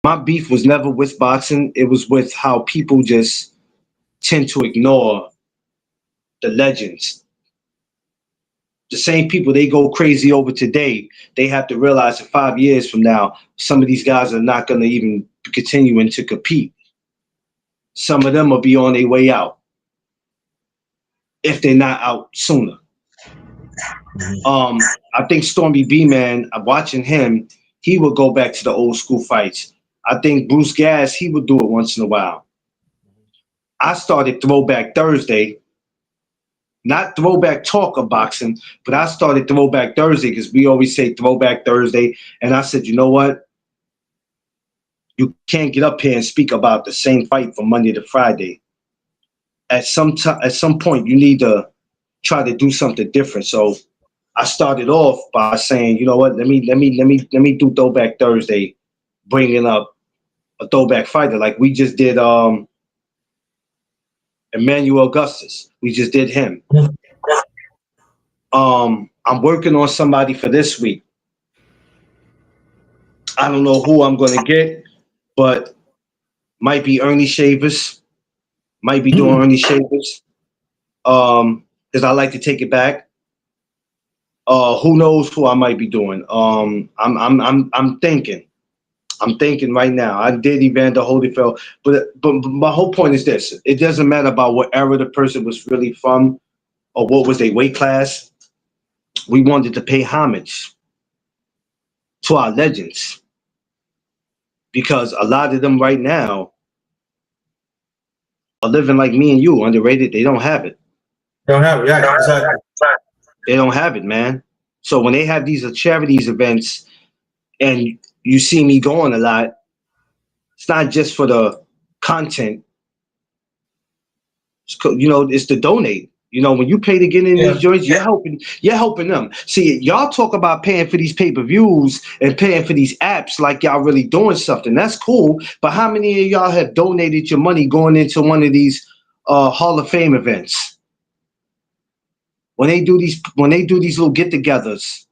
My beef was never with boxing. It was with how people just tend to ignore the legends. The same people they go crazy over today, they have to realize that 5 years from now, some of these guys are not going to even be continuing to compete. Some of them will be on their way out if they're not out sooner. I think Stormy B, man, watching him, he would go back to the old school fights. I think Bruce Gas, he would do it once in a while. I started Throwback Thursday, not Throwback Talk of boxing, but I started Throwback Thursday because we always say Throwback Thursday. And I said, you know what? You can't get up here and speak about the same fight from Monday to Friday. At some point, you need to try to do something different. So I started off by saying, you know what? Let me do Throwback Thursday, bringing up a throwback fighter like we just did. Emmanuel Augustus. We just did him. I'm working on somebody for this week. I don't know who I'm going to get, but might be Ernie Shavers. Might be doing Ernie Shavers. Because I like to take it back. Who knows who I might be doing? I'm thinking. I'm thinking right now. I did Evander Holyfield, but my whole point is this: it doesn't matter about what era the person was really from or what was their weight class. We wanted to pay homage to our legends because a lot of them right now are living like me and you, underrated. They don't have it. They don't have it. Yeah, exactly. They don't have it, man. So when they have these charities events and you see me going a lot, it's not just for the content. It's to donate. You know, when you pay to get in these joints, you're helping them. See, y'all talk about paying for these pay-per-views and paying for these apps like y'all really doing something. That's cool. But how many of y'all have donated your money going into one of these Hall of Fame events? When they do these little get-togethers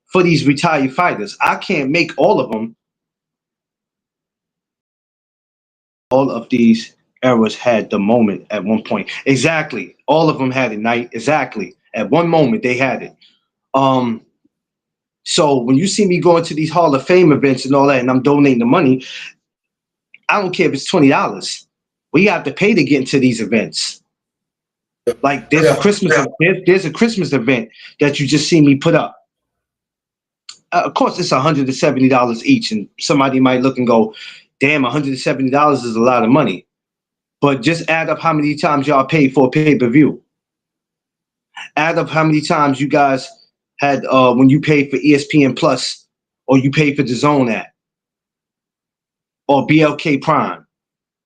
for these retired fighters, I can't make all of them. All of these eras had the moment at one point. Exactly. All of them had it, Night. Exactly. At one moment, they had it. So when you see me going to these Hall of Fame events and all that, and I'm donating the money, I don't care if it's $20. We have to pay to get into these events. Like there's a Christmas event that you just see me put up. Of course, it's $170 each, and somebody might look and go, "Damn, $170 is a lot of money." But just add up how many times y'all paid for a pay-per-view. Add up how many times you guys had when you paid for ESPN Plus, or you paid for the Zone app, or BLK Prime,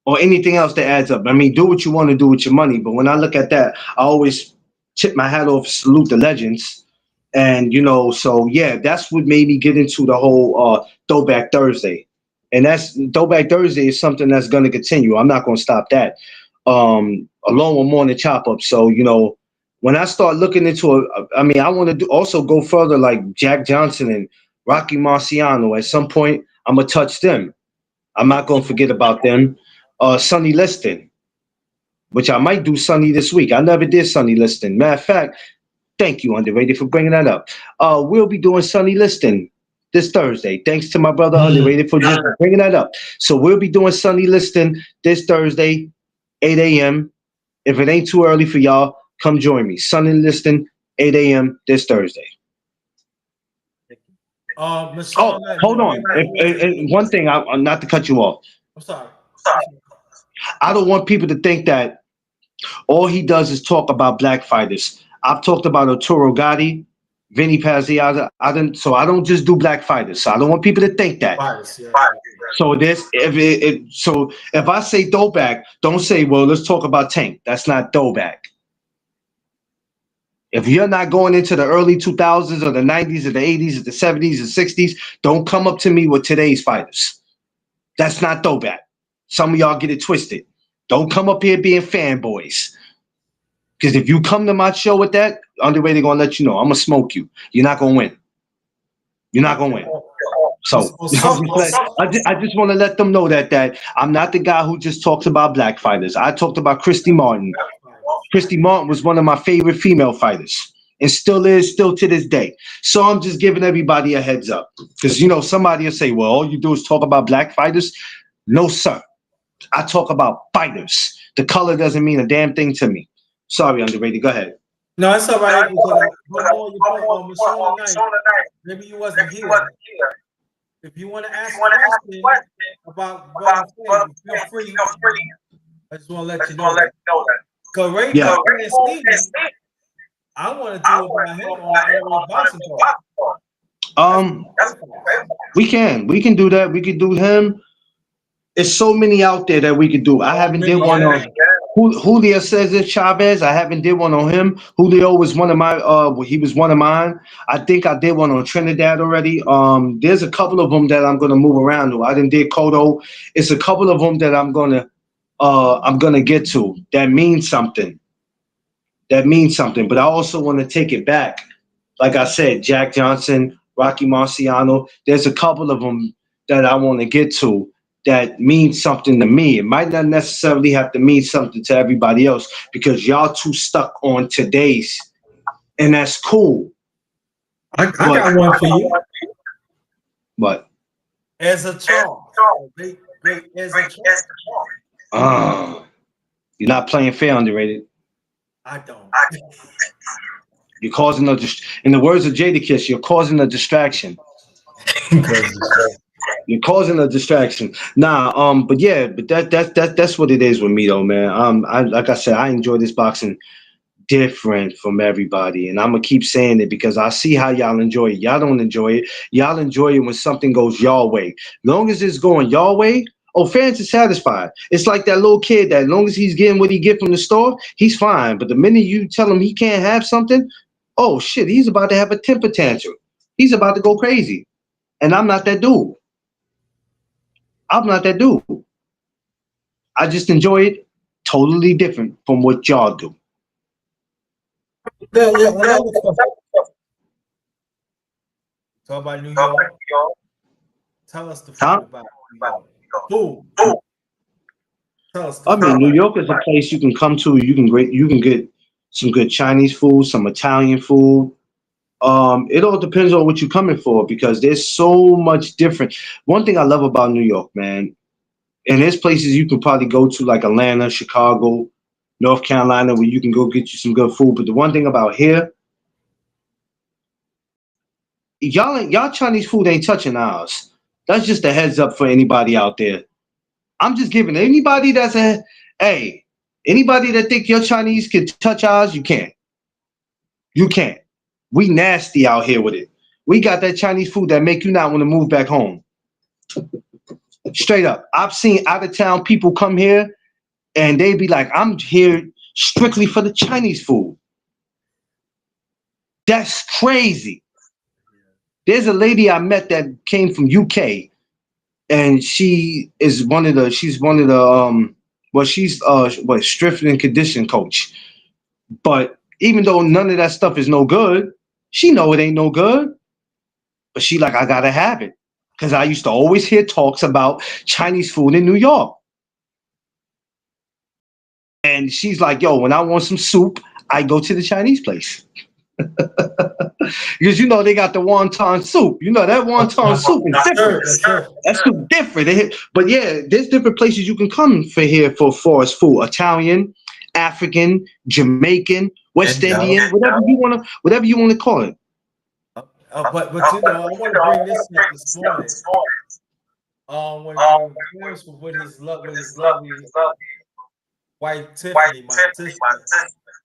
or anything else that adds up. I mean, do what you want to do with your money. But when I look at that, I always tip my hat off, salute the legends. And, you know, so yeah, that's what made me get into the whole Throwback Thursday. And that's Throwback Thursday is something that's going to continue. I'm not going to stop that. Along with Morning Chop Up. So, you know, when I start looking into I want to also go further like Jack Johnson and Rocky Marciano. At some point, I'm going to touch them. I'm not going to forget about them. Sonny Liston, which I might do Sonny this week. I never did Sonny Liston. Matter of fact, thank you, Underrated, for bringing that up. We'll be doing Sonny Liston this Thursday. Thanks to my brother, Underrated, for just bringing that up. So we'll be doing Sonny Liston this Thursday, 8 a.m. If it ain't too early for y'all, come join me. Sonny Liston, 8 a.m. this Thursday. Hold on. One thing, I'm not to cut you off. I'm sorry. I don't want people to think that all he does is talk about black fighters. I've talked about Arturo Gatti, Vinny Pazziata. I don't just do black fighters. So I don't want people to think that. So if I say throwback, don't say, well, let's talk about Tank. That's not throwback. If you're not going into the early 2000s or the 90s or the 80s or the 70s or 60s, don't come up to me with today's fighters. That's not throwback. Some of y'all get it twisted. Don't come up here being fanboys. Because if you come to my show with that, Underrated gonna let you know I'm gonna smoke you. You're not gonna win. You're not gonna win. So I just want to let them know that I'm not the guy who just talks about black fighters. I talked about Christy Martin. Christy Martin was one of my favorite female fighters, and still is, still to this day. So I'm just giving everybody a heads up, because you know somebody will say, "Well, all you do is talk about black fighters." No, sir. I talk about fighters. The color doesn't mean a damn thing to me. Sorry, Underrated. Go ahead. No, it's all right. Maybe you wasn't here. If you want to ask a question about what feel free. I just want to let you know that. Because right now, I want to do it with my head on boxing talk. We can do that. We could do him. There's so many out there that we could do. I haven't did one on Julio Cesar Chavez. I haven't did one on him. Julio was one of my he was one of mine. I think I did one on Trinidad already. There's a couple of them that I'm gonna move around to. I didn't did Cotto. It's a couple of them that I'm gonna get to. That means something. But I also want to take it back. Like I said, Jack Johnson, Rocky Marciano. There's a couple of them that I want to get to that means something to me. It might not necessarily have to mean something to everybody else because y'all too stuck on today's, and that's cool. I got one for you. What? As a child. As a child. You're not playing fair, Underrated. I don't. You're causing in the words of Jadakiss, you're causing a distraction. You're causing a distraction. But that's what it is with me though, man. Like I said, I enjoy this boxing different from everybody, and I'm gonna keep saying it because I see how y'all enjoy it. Y'all don't enjoy it. Y'all enjoy it when something goes your way. Long as it's going your way, Oh, fans are satisfied. It's like that little kid that as long as he's getting what he get from the store, he's fine. But the minute you tell him he can't have something, oh shit, he's about to have a temper tantrum. He's about to go crazy. And I'm not that dude. I'm not that dude. I just enjoy it totally different from what y'all do. Yeah, another question. Talk about New York. Tell us the food about New York. Food. Tell us the I mean, New York is a place you can come to. You can get some good Chinese food, some Italian food. It all depends on what you're coming for because there's so much different. One thing I love about New York, man, and there's places you can probably go to like Atlanta, Chicago, North Carolina, where you can go get you some good food. But the one thing about here, y'all Chinese food ain't touching ours. That's just a heads up for anybody out there. I'm just giving anybody anybody that think your Chinese can touch ours, you can't. You can't. We nasty out here with it. We got that Chinese food that make you not want to move back home. Straight up. I've seen out of town people come here and they be like, I'm here strictly for the Chinese food. That's crazy. There's a lady I met that came from UK and she's one of the strength and condition coach. But even though none of that stuff is no good, she know it ain't no good. But she like, I gotta have it. Because I used to always hear talks about Chinese food in New York. And she's like, yo, when I want some soup, I go to the Chinese place. Because they got the wonton soup. That wonton soup is different. That's soup different. But yeah, there's different places you can come for here for forest food. Italian, African, Jamaican, West Indian, whatever you wanna call it. But I want to bring this up this morning. When Clarence was with his lovely wife Tiffany, my sister,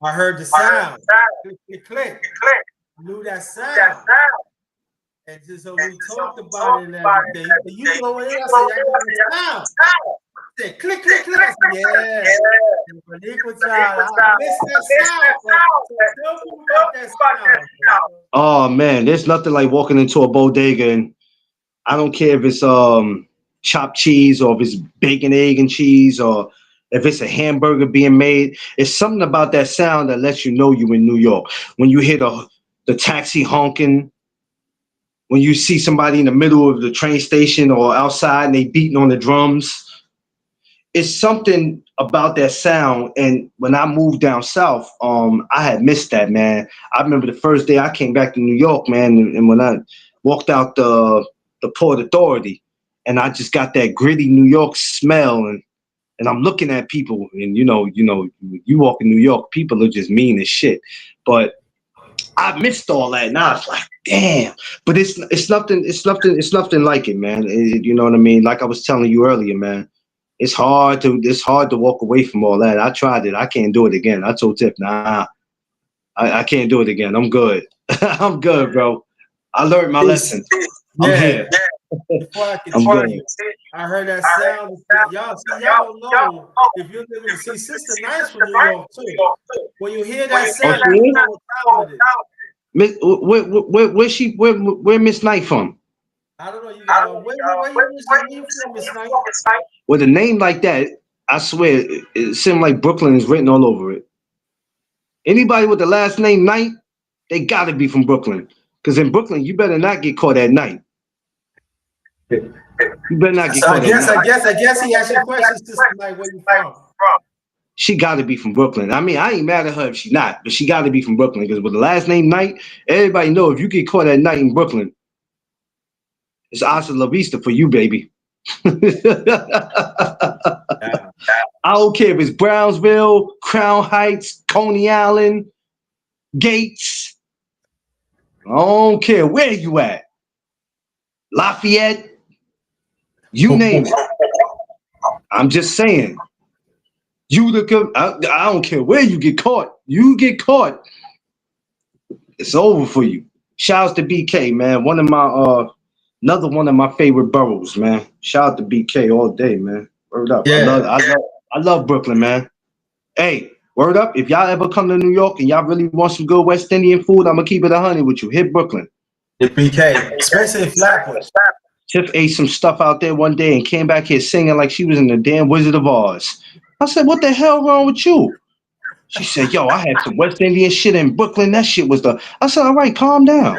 I heard the sound. Click, click. I knew that sound. And so we talked about it and everything. You go in, I said, I got the sound. I said, click, click, click. I said, yeah. I missed that sound. Tell me about that sound. Oh man, there's nothing like walking into a bodega and I don't care if it's chopped cheese or if it's bacon, egg, and cheese or if it's a hamburger being made. It's something about that sound that lets you know you're in New York. When you hear the taxi honking, when you see somebody in the middle of the train station or outside and they beating on the drums, it's something about that sound. And when I moved down south, I had missed that, man. I remember the first day I came back to New York, man, and when I walked out the Port Authority, and I just got that gritty New York smell, and I'm looking at people, and you walk in New York, people are just mean as shit. But I missed all that. Now it's like, damn. But it's nothing like it, man. You know what I mean? Like I was telling you earlier, man. It's hard to walk away from all that. I tried it. I can't do it again. I told Tip, nah, I can't do it again. I'm good. I'm good, bro. I learned my lesson. I'm here. Before I continue, I heard that sound. Y'all don't know if you're living to see Sister Nice from New York too. When you hear that sound, you know what time it is. Where Miss Knight from? I don't know. Where you from, Miss Knight? With a name like that, I swear, it seems like Brooklyn is written all over it. Anybody with the last name Knight, they gotta be from Brooklyn. Because in Brooklyn, you better not get caught at night. You better not get caught at night. I guess he asked you questions, Sister Knight, where you from? She gotta be from Brooklyn. I mean, I ain't mad at her if she's not, but she gotta be from Brooklyn. Because with the last name Knight, everybody know if you get caught at night in Brooklyn, it's hasta la vista for you, baby. I don't care if it's Brownsville, Crown Heights, Coney Island, Gates. I don't care where you at. Lafayette, you name it. I'm just saying. I don't care where you get caught. You get caught, it's over for you. Shouts to BK, man. One of Another one of my favorite boroughs, man. Shout out to BK all day, man. Word up. Yeah. I love Brooklyn, man. Hey, word up. If y'all ever come to New York and y'all really want some good West Indian food, I'm gonna keep it 100 with you. Hit Brooklyn. The BK, especially Flatbush. Tiff ate some stuff out there one day and came back here singing like she was in the damn Wizard of Oz. I said, what the hell wrong with you? She said, yo, I had some West Indian shit in Brooklyn. That shit was the... I said, all right, calm down.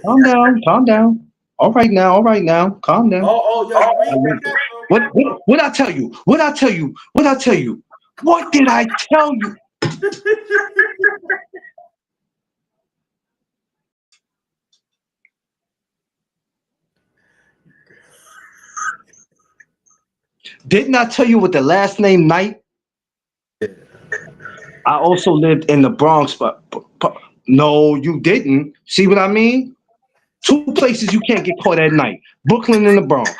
Calm down, calm down. All right now, calm down. What I tell you? What I tell you? What I tell you? What did I tell you? Didn't I tell you with the last name Knight? I also lived in the Bronx, but no, you didn't. See what I mean? Two places you can't get caught at night: Brooklyn and the Bronx.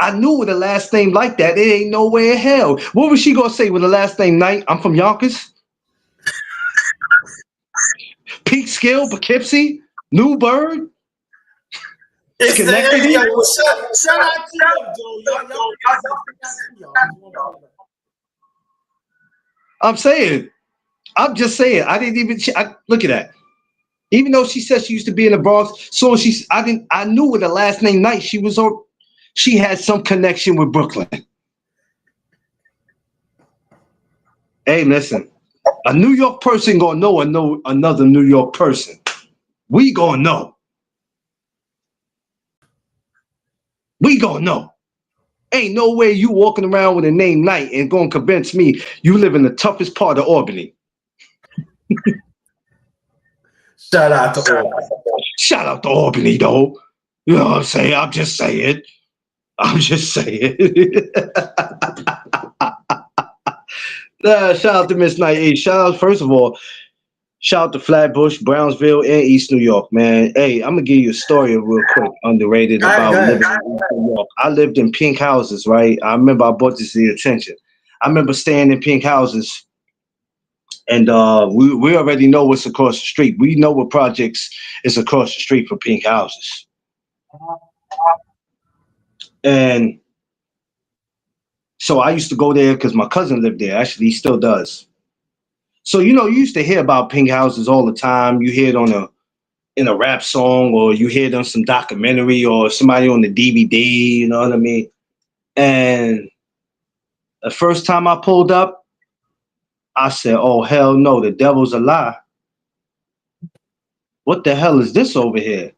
I knew with a last name like that, it ain't nowhere in hell. What was she gonna say with a last name Knight? I'm from Yonkers, Peekskill, Poughkeepsie, Newburgh. Schenectady. Shout out to y'all. I'm saying, I'm just saying. I didn't even look at that. Even though she said she used to be in the Bronx, so I knew with the last name Knight, she had some connection with Brooklyn. Hey, listen, a New York person gonna know another New York person. We gonna know. We gonna know. Ain't no way you walking around with a name Knight and gonna convince me you live in the toughest part of Albany. Shout out to Albany. Shout out to Albany, though. You know what I'm saying? I'm just saying. Shout out to Miss Knight. Hey, first of all, shout out to Flatbush, Brownsville, and East New York, man. Hey, I'm gonna give you a story real quick, underrated, about living in East New York. I lived in pink houses, right? I remember I brought this to your attention. I remember staying in pink houses, and we already know what's across the street. We know what projects is across the street for pink houses. And so I used to go there because my cousin lived there. Actually, he still does. So, you used to hear about pink houses all the time. You hear it in a rap song, or you hear it on some documentary, or somebody on the DVD, you know what I mean? And the first time I pulled up, I said, oh, hell no, the devil's a lie. What the hell is this over here?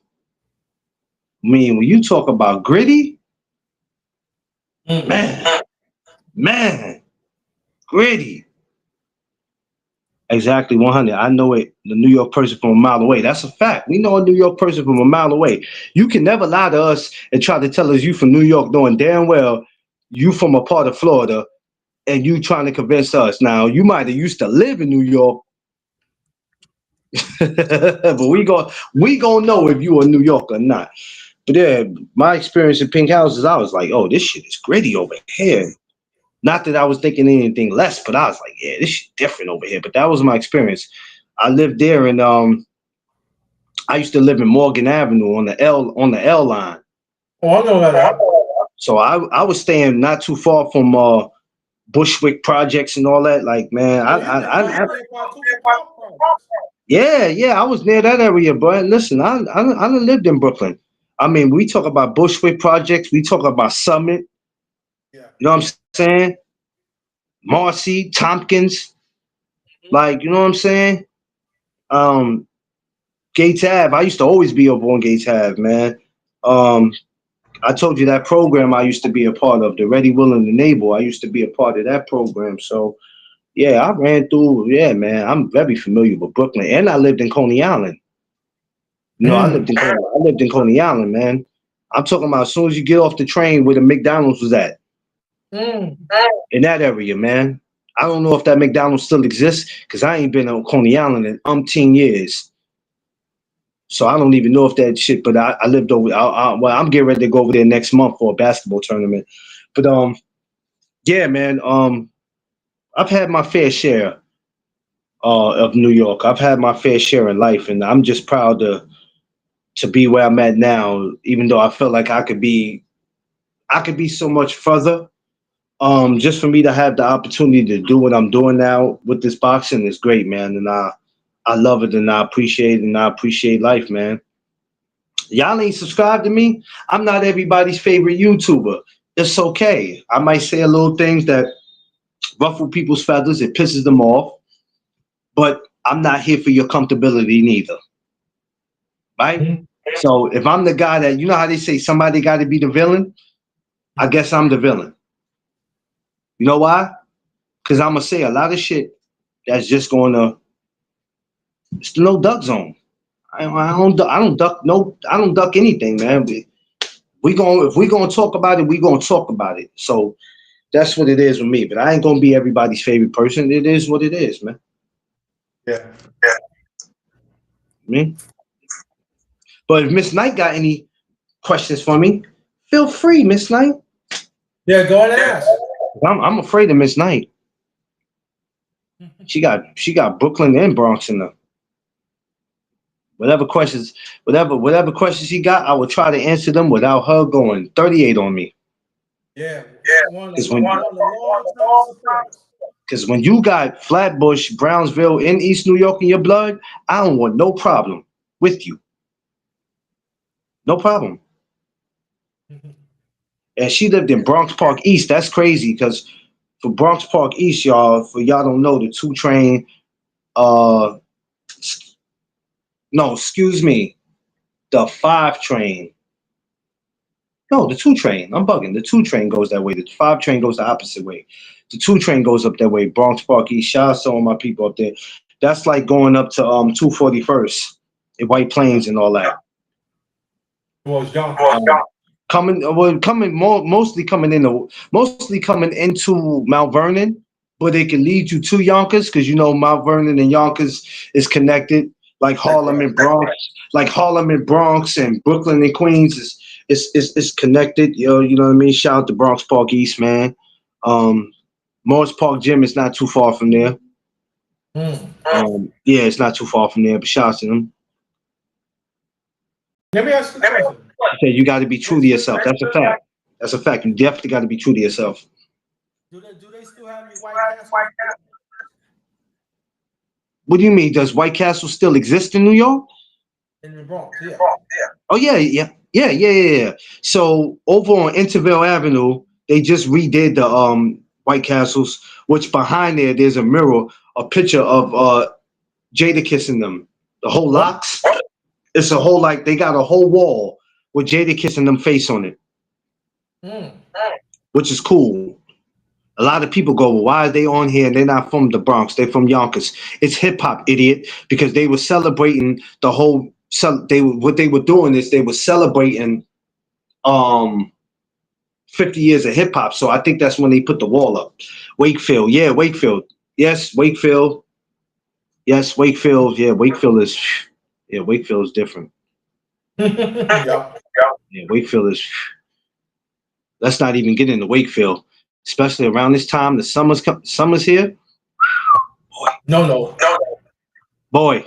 I mean, when you talk about gritty, man, gritty. Exactly, 100. I know it, the New York person from a mile away. That's a fact. We know a New York person from a mile away. You can never lie to us and try to tell us you from New York, knowing damn well you from a part of Florida, and you trying to convince us. Now, you might have used to live in New York, but we gonna know if you a New Yorker or not. But yeah, my experience in pink houses, I was like, oh, this shit is gritty over here. Not that I was thinking anything less, but I was like, yeah, this shit different over here. But that was my experience. I lived there, and I used to live in Morgan Avenue on the L line. Oh, I know that. So I was staying not too far from Bushwick projects and all that. Like, man, yeah, I was near that area, but listen, I done lived in Brooklyn. I mean, we talk about Bushwick projects, we talk about Summit. Yeah. You know what I'm saying? Marcy, Tompkins, like, you know what I'm saying? Gates Ave. I used to always be up on Gates Ave, man. I told you that program I used to be a part of, the Ready, Willing, and Able. I used to be a part of that program. So, yeah, I ran through. Yeah, man, I'm very familiar with Brooklyn, and I lived in Coney Island. You know, I lived in Coney Island, man. I'm talking about as soon as you get off the train where the McDonald's was at. In that area, man. I don't know if that McDonald's still exists because I ain't been on Coney Island in umpteen years. So I don't even know if that shit, but I lived over. Well, I'm getting ready to go over there next month for a basketball tournament. But yeah, man. I've had my fair share of New York. I've had my fair share in life, and I'm just proud to be where I'm at now. Even though I feel like I could be so much further. Just for me to have the opportunity to do what I'm doing now with this boxing is great, man. And I love it, and I appreciate it, and I appreciate life, man. Y'all ain't subscribed to me. I'm not everybody's favorite YouTuber. It's okay. I might say a little things that ruffle people's feathers. It pisses them off. But I'm not here for your comfortability neither. Right? Mhm. So if I'm the guy that, you know how they say somebody got to be the villain? I guess I'm the villain. You know why? Because I'm going to say a lot of shit that's just going to, it's the no duck zone. I don't duck anything, man. If we gonna talk about it, we gonna talk about it. So that's what it is with me. But I ain't gonna be everybody's favorite person. It is what it is, man. Yeah. Me. But if Miss Knight got any questions for me, feel free, Miss Knight. Yeah, go ahead and ask. I'm afraid of Miss Knight. She got Brooklyn and Bronx in her. Whatever questions she got, I will try to answer them without her going 38 on me. Yeah. Because One of the long-time supporters. Because when you got Flatbush, Brownsville, in East New York in your blood, I don't want no problem with you. No problem. And she lived in Bronx Park East. That's crazy because for Bronx Park East, y'all, for y'all don't know, the 2 train, no, excuse me, the 5 train. No, the 2 train. I'm bugging. The 2 train goes that way. The 5 train goes the opposite way. The 2 train goes up that way. Bronx Park East. Shout out to all my people up there. That's like going up to 241st in White Plains and all that. Well, it's John. Mostly coming into Mount Vernon, but it can lead you to Yonkers because you know Mount Vernon and Yonkers is connected. Like Harlem and Bronx and Brooklyn and Queens is connected. You know what I mean? Shout out to Bronx Park East, man. Morris Park Gym is not too far from there. Yeah, it's not too far from there, but shout out to them. Let me ask you a question. Okay, you got to be true to yourself. That's a fact. That's a fact. You definitely got to be true to yourself. Do they still have any White Castle? What do you mean? Does White Castle still exist in New York? In the Bronx, yeah. Oh yeah. So over on Intervale Avenue, they just redid the White Castles, which behind there's a mural, a picture of Jada kissing them. The whole locks. It's a whole they got a whole wall with Jada kissing them face on it. Which is cool. A lot of people go, well, why are they on here? And they're not from the Bronx. They're from Yonkers. It's hip hop, idiot, because they were celebrating the whole. What they were doing is they were celebrating 50 years of hip hop. So I think that's when they put the wall up. Wakefield, yeah, Wakefield, yes, Wakefield, yes, Wakefield, yeah, Wakefield is different. Yeah. Yeah, Wakefield is. Let's not even get into Wakefield, especially around this time. The summer's here. No. Boy,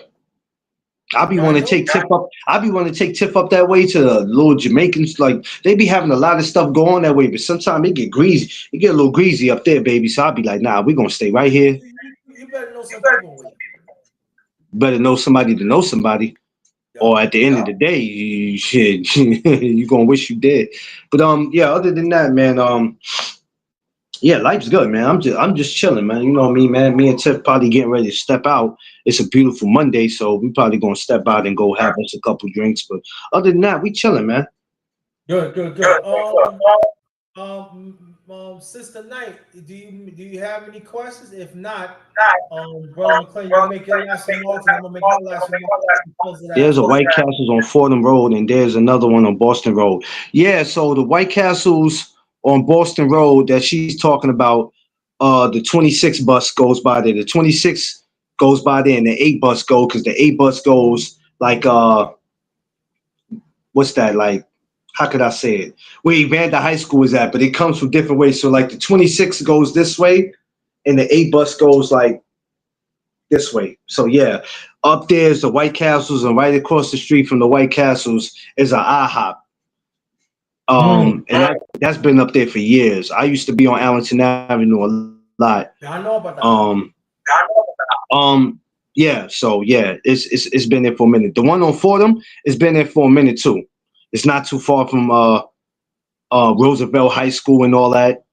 I be want to take Tiff up. I be want to take Tiff up that way to the little Jamaicans. Like they be having a lot of stuff going that way, but sometimes it get greasy. It get a little greasy up there, baby. So I be like, nah, we gonna stay right here. You better know some people with you. Better know somebody to know somebody. Or at the end of the day, you gonna wish you did. But yeah. Other than that, man, yeah, life's good, man. I'm just chilling, man. You know me, man. Me and Tiff probably getting ready to step out. It's a beautiful Monday, so we probably gonna step out and go have us a couple drinks. But other than that, we chilling, man. Good. Sister Knight, do you have any questions? If not, Brother McClain, you make your last remarks, and I'm gonna make my last remarks. There's a White Castles on Fordham Road, and there's another one on Boston Road. Yeah, so the White Castles on Boston Road that she's talking about, the 26 bus goes by there. The 26 goes by there, and the 8 bus goes because the 8 bus goes like what's that like? How could I say it? Where Evander High School is at, but it comes from different ways. So like the 26 goes this way, and the 8 bus goes like this way. So yeah, up there's the White Castles, and right across the street from the White Castles is an IHOP. And that's been up there for years. I used to be on Allenton Avenue a lot. Yeah, I know about that. Yeah. So yeah, it's been there for a minute. The one on Fordham has been there for a minute too. It's not too far from Roosevelt High School and all that.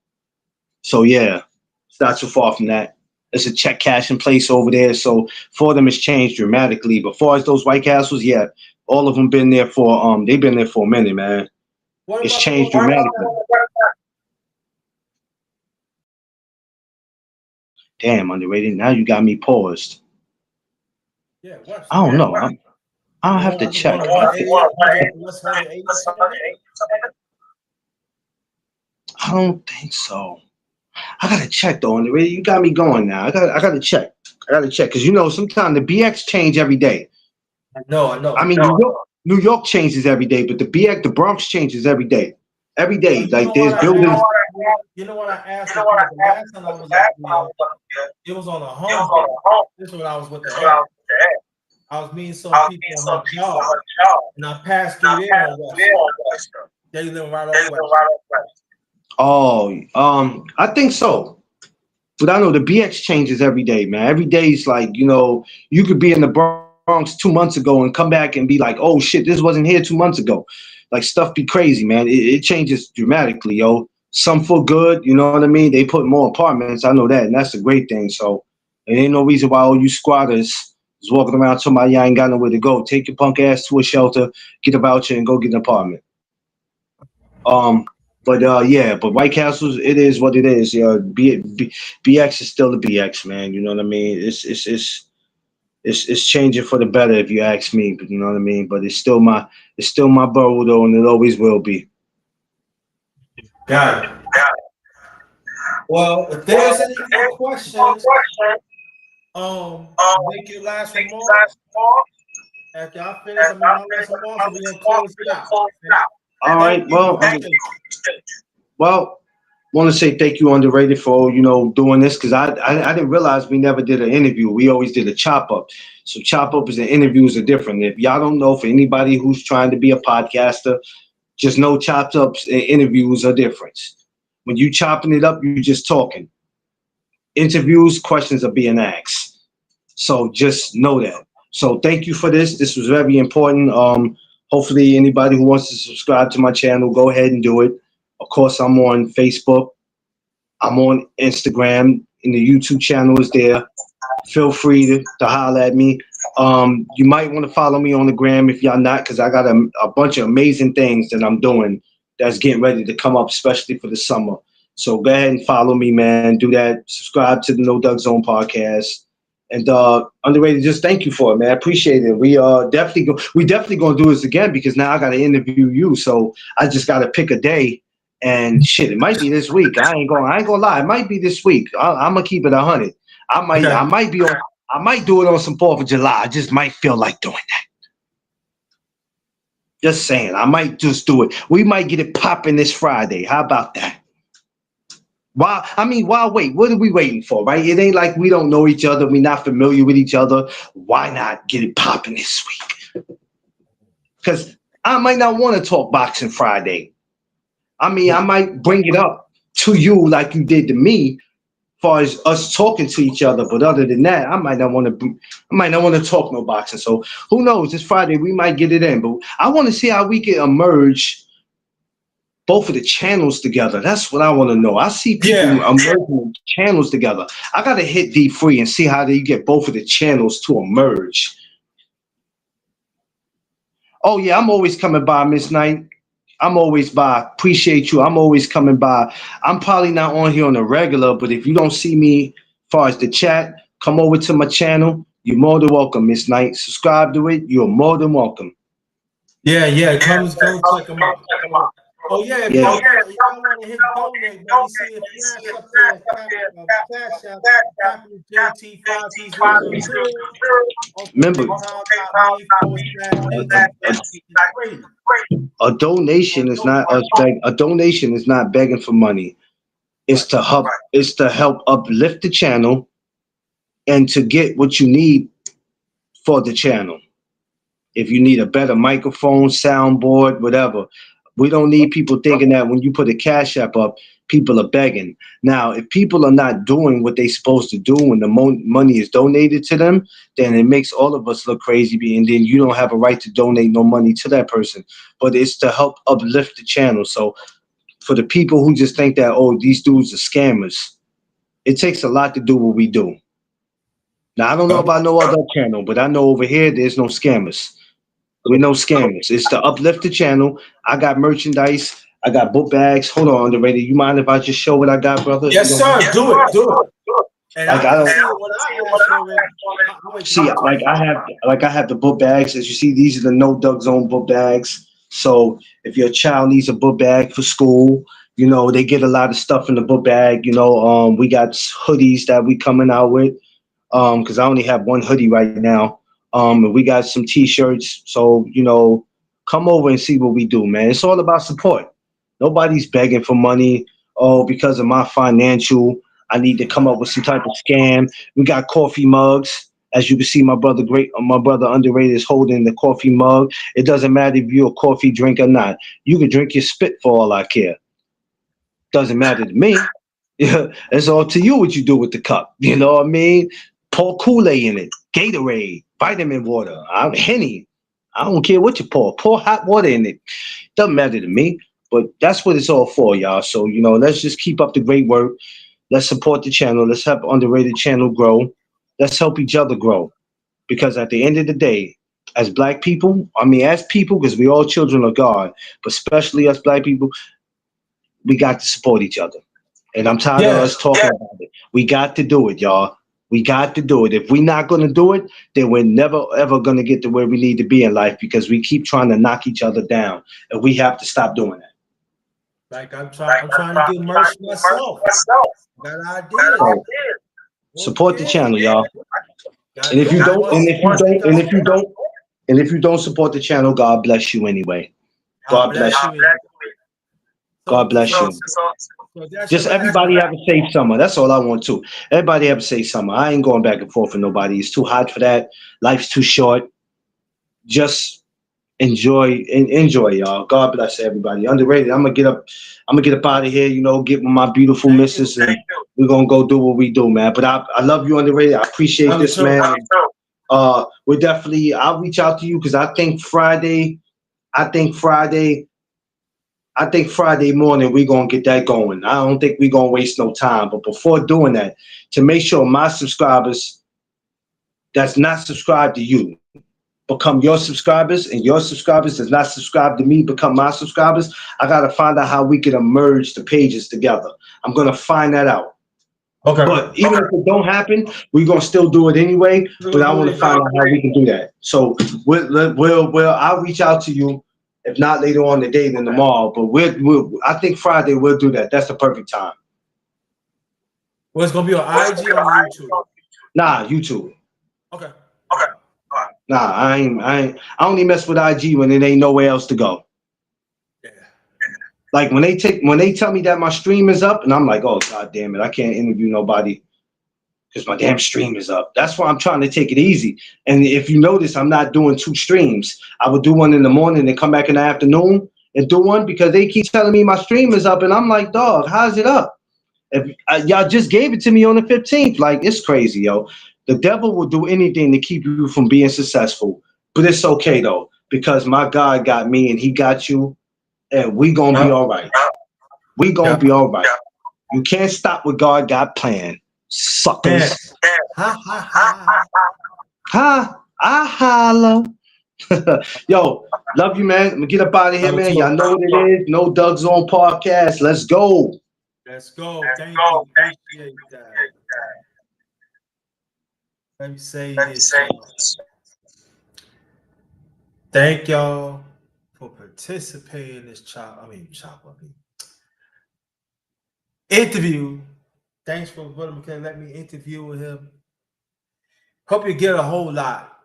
So yeah, it's not too far from that. There's a check cashing place over there. So Fordham has changed dramatically. But far as those White Castles, yeah, all of them been there for they've been there for a minute, man. What It's about the changed one? dramatically. Damn, underrated. Now you got me paused. Yeah, what? I don't know. I'll The have one, to the check. one on 180, West 180 something? I don't think so. I gotta check though. Underrated. You got me going now. I gotta check. I gotta check because you know sometimes the BX change every day. I know. I mean, New York changes every day, but the BX, the Bronx changes every day. Every day, You like know there's what I buildings. asked? You know what I asked? The last time I was up there, it was on a home day. This is when I was with the ex. I was meeting some people on her job, and I passed through there on West. They live right off West. Oh, I think so. But I know the BX changes every day, man. Every day is like, you know, you could be in the Bronx 2 months ago and come back and be like, oh shit, this wasn't here 2 months ago. Like stuff be crazy, man. It changes dramatically, yo. Some for good, you know what I mean? They put more apartments, I know that, and that's a great thing. So it ain't no reason why all you squatters is walking around talking about, yeah, I ain't got nowhere to go. Take your punk ass to a shelter, get a voucher, and go get an apartment. Um, but White Castles, it is what it is. Yeah, BX is still the BX, man. You know what I mean? It's changing for the better if you ask me. But you know what I mean? But it's still my borough though, and it always will be. Got it. Well, if there's any more questions, make your last remark. After I finish, I'm my last remarks, and we're gonna close it out. Okay? All right. Well, want to say thank you, Underrated, for doing this because I didn't realize we never did an interview. We always did a chop up. So chop ups and interviews are different. If y'all don't know, for anybody who's trying to be a podcaster, just know chop ups and interviews are different. When you chopping it up, you just talking. Interviews, questions are being asked. So just know that. So thank you for this. This was very important. Hopefully anybody who wants to subscribe to my channel, go ahead and do it. Of course, I'm on Facebook. I'm on Instagram, and the YouTube channel is there. Feel free to holler at me. You might want to follow me on the gram if y'all not, because I got a bunch of amazing things that I'm doing that's getting ready to come up, especially for the summer. So go ahead and follow me, man. Do that. Subscribe to the No Duck Zone podcast. And Underrated, just thank you for it, man. I appreciate it. We definitely gonna do this again because now I gotta interview you. So I just gotta pick a day. And shit, it might be this week. I ain't gonna lie. It might be this week. I'm gonna keep it 100. I might do it on some 4th of July. I just might feel like doing that. Just saying, I might just do it. We might get it popping this Friday. How about that? Why wait? What are we waiting for, right? It ain't like we don't know each other. We're not familiar with each other. Why not get it popping this week? Because I might not want to talk boxing Friday. I might bring it up to you like you did to me, as far as us talking to each other. But other than that, I might not want to talk no boxing. So who knows? This Friday we might get it in. But I want to see how we can merge both of the channels together. That's what I want to know. I see people merging channels together. I gotta hit D3 and see how they get both of the channels to emerge. Oh yeah, I'm always coming by, Miss Knight. I'm always by. Appreciate you. I'm always coming by. I'm probably not on here on a regular, but if you don't see me as far as the chat, come over to my channel. You're more than welcome, Miss Knight. Subscribe to it. You're more than welcome. Yeah. Come check them out. Oh yeah, if y'all want to hit donate, let me see if Flash up there, Flash out, capital JT5T002. Remember, a donation is not us begging. A donation is not begging for money. It's to help. It's to help uplift the channel and to get what you need for the channel. If you need a better microphone, soundboard, whatever. We don't need people thinking that when you put a Cash App up, people are begging. Now, if people are not doing what they're supposed to do when the money is donated to them, then it makes all of us look crazy, and then you don't have a right to donate no money to that person. But it's to help uplift the channel. So for the people who just think that, oh, these dudes are scammers, it takes a lot to do what we do. Now, I don't know about no other channel, but I know over here there's no scammers. We no scammers. It's to uplift the channel. I got merchandise. I got book bags. Hold on, underrated. You mind if I just show what I got, brother? Yes, sir. Do it. Do it. And Like I I can don't see it when I ask for it. I wait till see. you talk. I have the book bags. As you see, these are the No Duck Zone book bags. So if your child needs a book bag for school, you know they get a lot of stuff in the book bag. You know, we got hoodies that we coming out with. Because I only have one hoodie right now. And we got some T-shirts. So you know, come over and see what we do, man. It's all about support. Nobody's begging for money. Oh, because of my financial, I need to come up with some type of scam. We got coffee mugs. As you can see, my brother underrated is holding the coffee mug. It doesn't matter if you're a coffee drinker or not. You can drink your spit for all I care. Doesn't matter to me. Yeah, it's all to you what you do with the cup. You know what I mean? Pour Kool-Aid in it, Gatorade, vitamin water, Henny. I don't care what you pour. Pour hot water in it. Doesn't matter to me. But that's what it's all for, y'all. So, you know, let's just keep up the great work. Let's support the channel. Let's help underrated channel grow. Let's help each other grow. Because at the end of the day, as black people, as people, because we all children of God, but especially us black people, we got to support each other. And I'm tired of Yeah. us talking about it. We got to do it, y'all. We got to do it. If we're not going to do it, then we're never, ever going to get to where we need to be in life because we keep trying to knock each other down. And we have to stop doing that. Like I'm trying to get merch myself. Got ideas. So support the channel, y'all. Gotta And if do you it. don't, and if you don't, and if you don't, and if you don't support the channel, God bless you anyway. God bless you. God bless you. So that's your Just last everybody have a safe summer. That's all I want to. Everybody have a safe summer. I ain't going back and forth with nobody. It's too hot for that. Life's too short. Just enjoy, y'all. God bless everybody. Underrated. I'm gonna get up out of here, you know, get with my beautiful Thank missus, you. and we're gonna go do what we do, man. But I love you, underrated. I appreciate this, man. We're definitely I'll reach out to you because I think Friday morning we're gonna get that going. I don't think we're gonna waste no time. But before doing that, to make sure my subscribers that's not subscribed to you become your subscribers, and your subscribers does not subscribe to me become my subscribers, I gotta find out how we can merge the pages together. I'm gonna find that out. Okay. But even if it don't happen, we're gonna still do it anyway. But I want to find out how we can do that. So I'll reach out to you. If not later on today, then tomorrow. But I think Friday we'll do that. That's the perfect time. Well, it's gonna be on IG or on YouTube. Nah, YouTube. Okay. Nah, I only mess with IG when it ain't nowhere else to go. Yeah. Like when they tell me that my stream is up, and I'm like, oh god damn it, I can't interview nobody because my damn stream is up. That's why I'm trying to take it easy. And if you notice, I'm not doing 2 streams. I would do one in the morning and come back in the afternoon and do one because they keep telling me my stream is up, and I'm like, dog, how's it up? If y'all just gave it to me on the 15th, like it's crazy, yo. The devil will do anything to keep you from being successful, but it's okay though because my God got me and He got you, and we gonna be all right. We gonna be all right. You can't stop what God got planned, suckers. Yes. Ha ha ha. Ha! I holla. Yo, love you, man. I'm gonna get up out of here, man. Y'all know what it is. No Doug Zone podcast. Let's go. Let's go. Thank you. Appreciate that. Let me say this, y'all. Thank y'all for participating in this interview. Thanks for Brother McClain letting me interview with him. Hope you get a whole lot.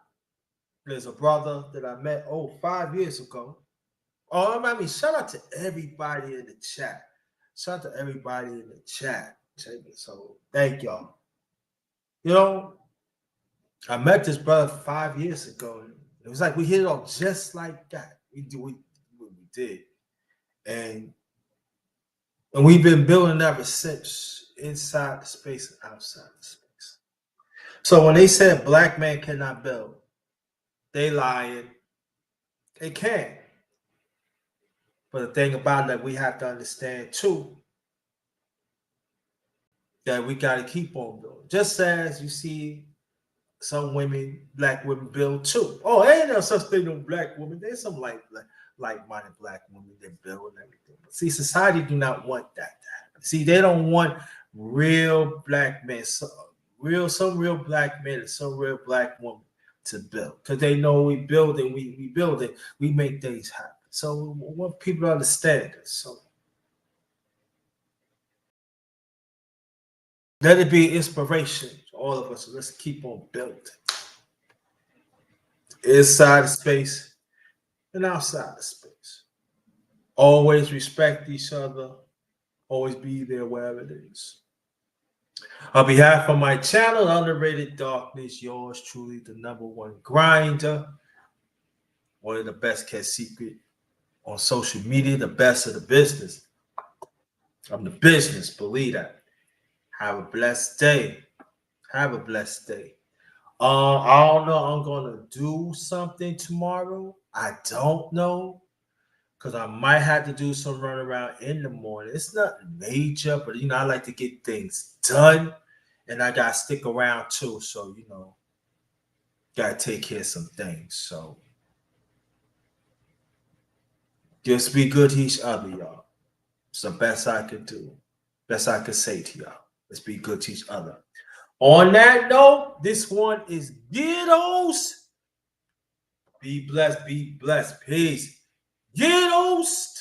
There's a brother that I met 5 years ago. Shout out to everybody in the chat. Shout out to everybody in the chat. So thank y'all. You know, I met this brother 5 years ago. It was like we hit it off just like that. We did. And we've been building ever since, inside the space and outside the space. So when they said black man cannot build, they lying. They can. But the thing about it, that we have to understand too, that we got to keep on building. Just as you see some women, black women build too. Oh, ain't no such thing as black women. There's some like-minded black women that build and everything. But see, society do not want that to happen. See, they don't want real black men, some real black men and some real black women to build, because they know we build it, we build it, we make things happen. So we want people to understand this. So let it be inspiration to all of us. So let's keep on building inside the space and outside the space. Always respect each other. Always be there wherever it is. On behalf of my channel, Underrated Darkness, yours truly, the #1 grinder, one of the best kept secret on social media, the best of the business. I'm the business, believe that. Have a blessed day. Have a blessed day. I don't know. I'm gonna do something tomorrow. I don't know, because I might have to do some run around in the morning. It's nothing major, but I like to get things done, and I gotta stick around too. So gotta take care of some things. So just be good to each other, y'all. It's the best I could do. Best I could say to y'all. Let's be good to each other. On that note, this one is Ghettos. Be blessed, peace. Ghettos.